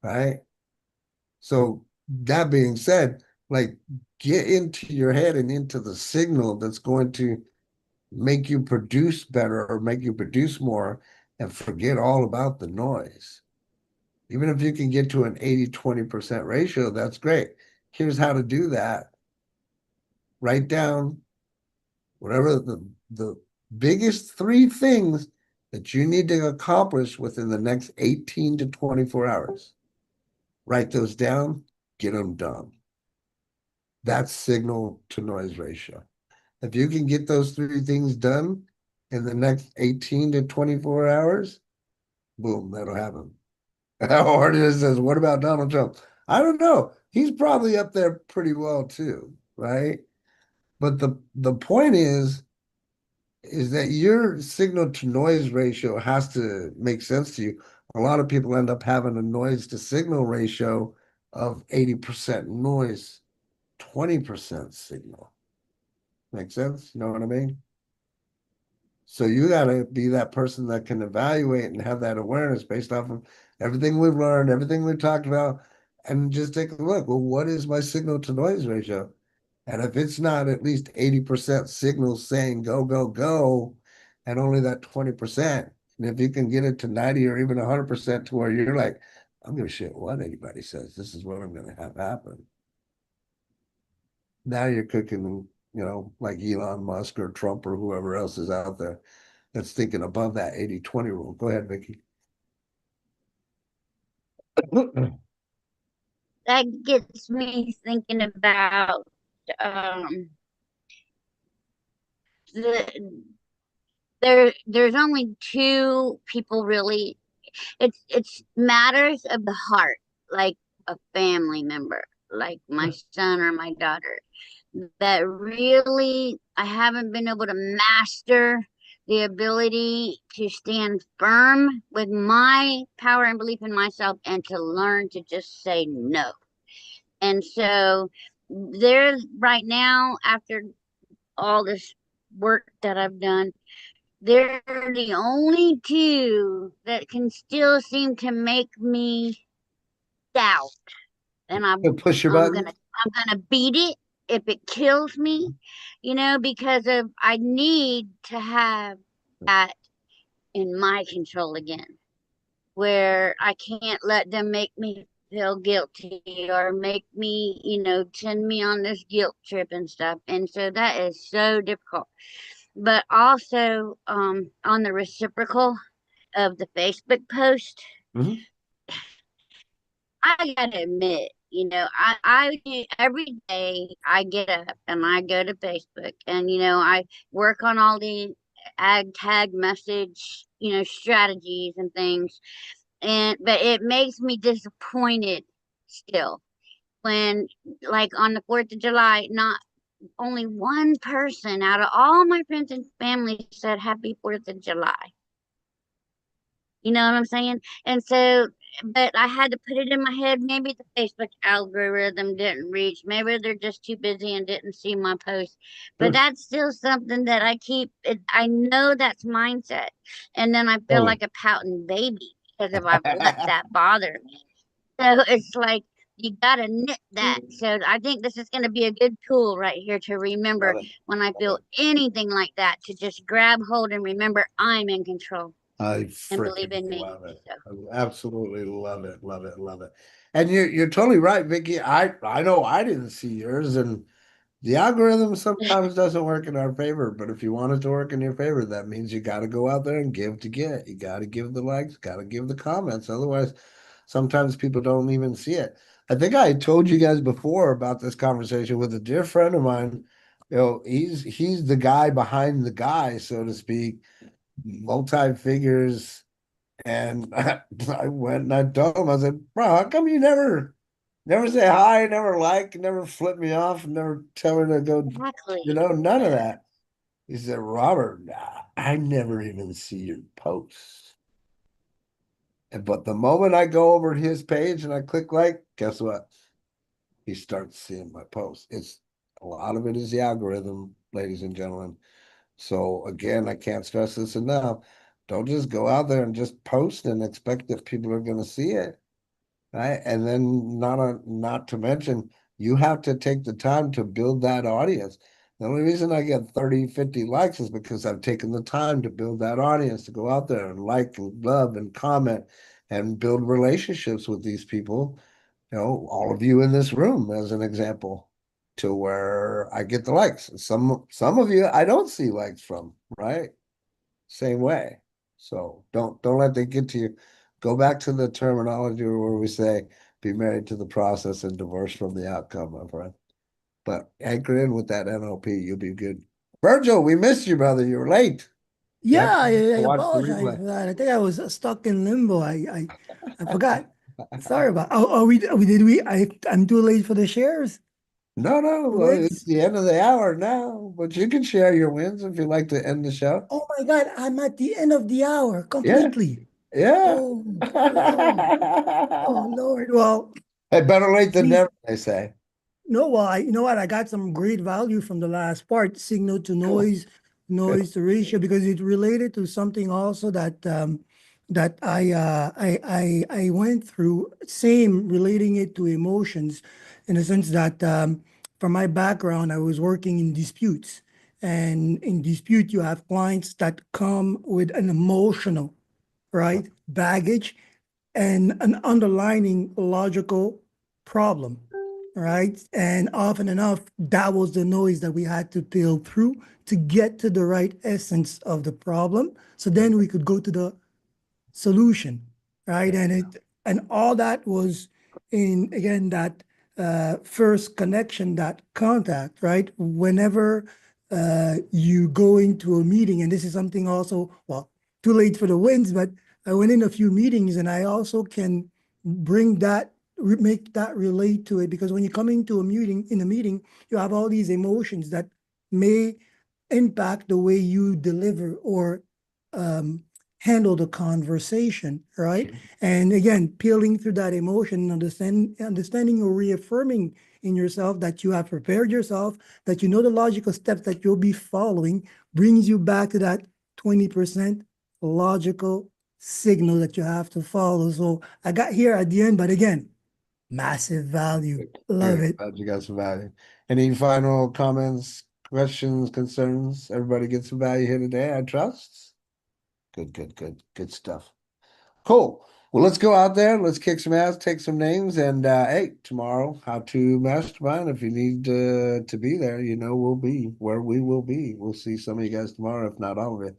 right? So that being said, like get into your head and into the signal that's going to make you produce better or make you produce more and forget all about the noise. Even if you can get to an 80-20% ratio, that's great. Here's how to do that. Write down whatever the biggest three things that you need to accomplish within the next 18 to 24 hours. Write those down, get them done. That's signal to noise ratio. If you can get those three things done in the next 18 to 24 hours, boom, that'll happen. Or it says, what about Donald Trump? I don't know. He's probably up there pretty well too, right? But the point is that your signal to noise ratio has to make sense to you. A lot of people end up having a noise to signal ratio of 80% noise, 20% signal. Make sense? You know what I mean? So you got to be that person that can evaluate and have that awareness based off of everything we've learned, everything we've talked about, and just take a look. Well, what is my signal to noise ratio? And if it's not at least 80% signal saying go, go, go, and only that 20%, and if you can get it to 90 or even 100% to where you're like, I'm gonna shit what anybody says. This is what I'm gonna have happen. Now you're cooking, like Elon Musk or Trump or whoever else is out there that's thinking above that 80-20 rule. Go ahead, Vicky. That gets me thinking about um, the there's only two people really. It's matters of the heart, like a family member, like my son or my daughter, that really I haven't been able to master the ability to stand firm with my power and belief in myself and to learn to just say no. And so there right now, after all this work that I've done, they're the only two that can still seem to make me doubt. And Push your I'm button. gonna I'm gonna beat it if it kills me, because of I need to have that in my control again, where I can't let them make me feel guilty or make me, send me on this guilt trip and stuff. And so that is so difficult. But also on the reciprocal of the Facebook post, Mhm. I gotta admit, I every day I get up and I go to Facebook and I work on all the ag tag message, strategies and things. But it makes me disappointed still when, like, on the 4th of July, not only one person out of all my friends and family said happy 4th of July. You know what I'm saying? And so, but I had to put it in my head. Maybe the Facebook algorithm didn't reach. Maybe they're just too busy and didn't see my post. But Sure. that's still something that I keep. I know that's mindset. And then I feel Totally. like a pouting baby because if I've let that bother me. So it's like you gotta nip that. So I think this is gonna be a good tool right here to remember Love it. when I Love feel it. anything like that to just grab hold and remember I'm in control I and believe freaking in me. love it. So I absolutely love it. Love it. Love it. And you're totally right, Vicky. I know I didn't see yours, and the algorithm sometimes doesn't work in our favor, but if you want it to work in your favor, that means you got to go out there and give to get. You got to give the likes, got to give the comments. Otherwise, sometimes people don't even see it. I think I told you guys before about this conversation with a dear friend of mine. He's the guy behind the guy, so to speak, multi figures. And I went and I told him, I said, bro, how come you never say hi, never like, never flip me off, never tell me to go, exactly. none of that. He said, Robert, I never even see your posts. But the moment I go over to his page and I click like, guess what? he starts seeing my posts. It's a lot of it is the algorithm, ladies and gentlemen. So again, I can't stress this enough. Don't just go out there and just post and expect that people are going to see it, right? And then not to mention, you have to take the time to build that audience. The only reason I get 30, 50 likes is because I've taken the time to build that audience, to go out there and like and love and comment and build relationships with these people. All of you in this room as an example, to where I get the likes. Some of you I don't see likes from, right? Same way. So don't let that get to you. Go back to the terminology where we say be married to the process and divorce from the outcome, my friend. But anchor in with that NLP, you'll be good. Virgil, we missed you, brother. You were late. You Yeah, have I to watch the apologize replay. for that. I think I was stuck in limbo. I forgot. Sorry about. Oh, did we? I'm too late for the shares. No, no, The well, it's wins. the end of the hour now, but you can share your wins if you'd like to end the show. Oh my God, I'm at the end of the hour Yeah, completely. yeah. Oh, oh, oh Lord. Well, Hey, better late than please. never, they say. No, well, you know what? I got some great value from the last part, signal to Cool. noise, Good. noise to ratio, because it related to something also that I went through, same relating it to emotions, in the sense that from my background, I was working in disputes. And in dispute, you have clients that come with an emotional, right, baggage and an underlining logical problem, right? And often enough, that was the noise that we had to peel through to get to the right essence of the problem. So then we could go to the solution, right? And all that was in again that first connection, that contact, right? Whenever you go into a meeting, and this is something also, well, too late for the wins, but I went in a few meetings, and I also can bring that make that relate to it, because when you come into a meeting, you have all these emotions that may impact the way you deliver or um, handle the conversation, right? And again, peeling through that emotion, understanding or reaffirming in yourself that you have prepared yourself, that you know the logical steps that you'll be following, brings you back to that 20% logical signal that you have to follow. So I got here at the end, but again, massive value. Good. Love Good. it. Glad you got some value. Any final comments, questions, concerns? Everybody gets some value here today, I trust. Good, good, good, good stuff. Cool. Well, let's go out there. Let's kick some ass, take some names, and hey, tomorrow, how to mastermind. If you need to be there, we'll be where we will be. We'll see some of you guys tomorrow, if not all of you.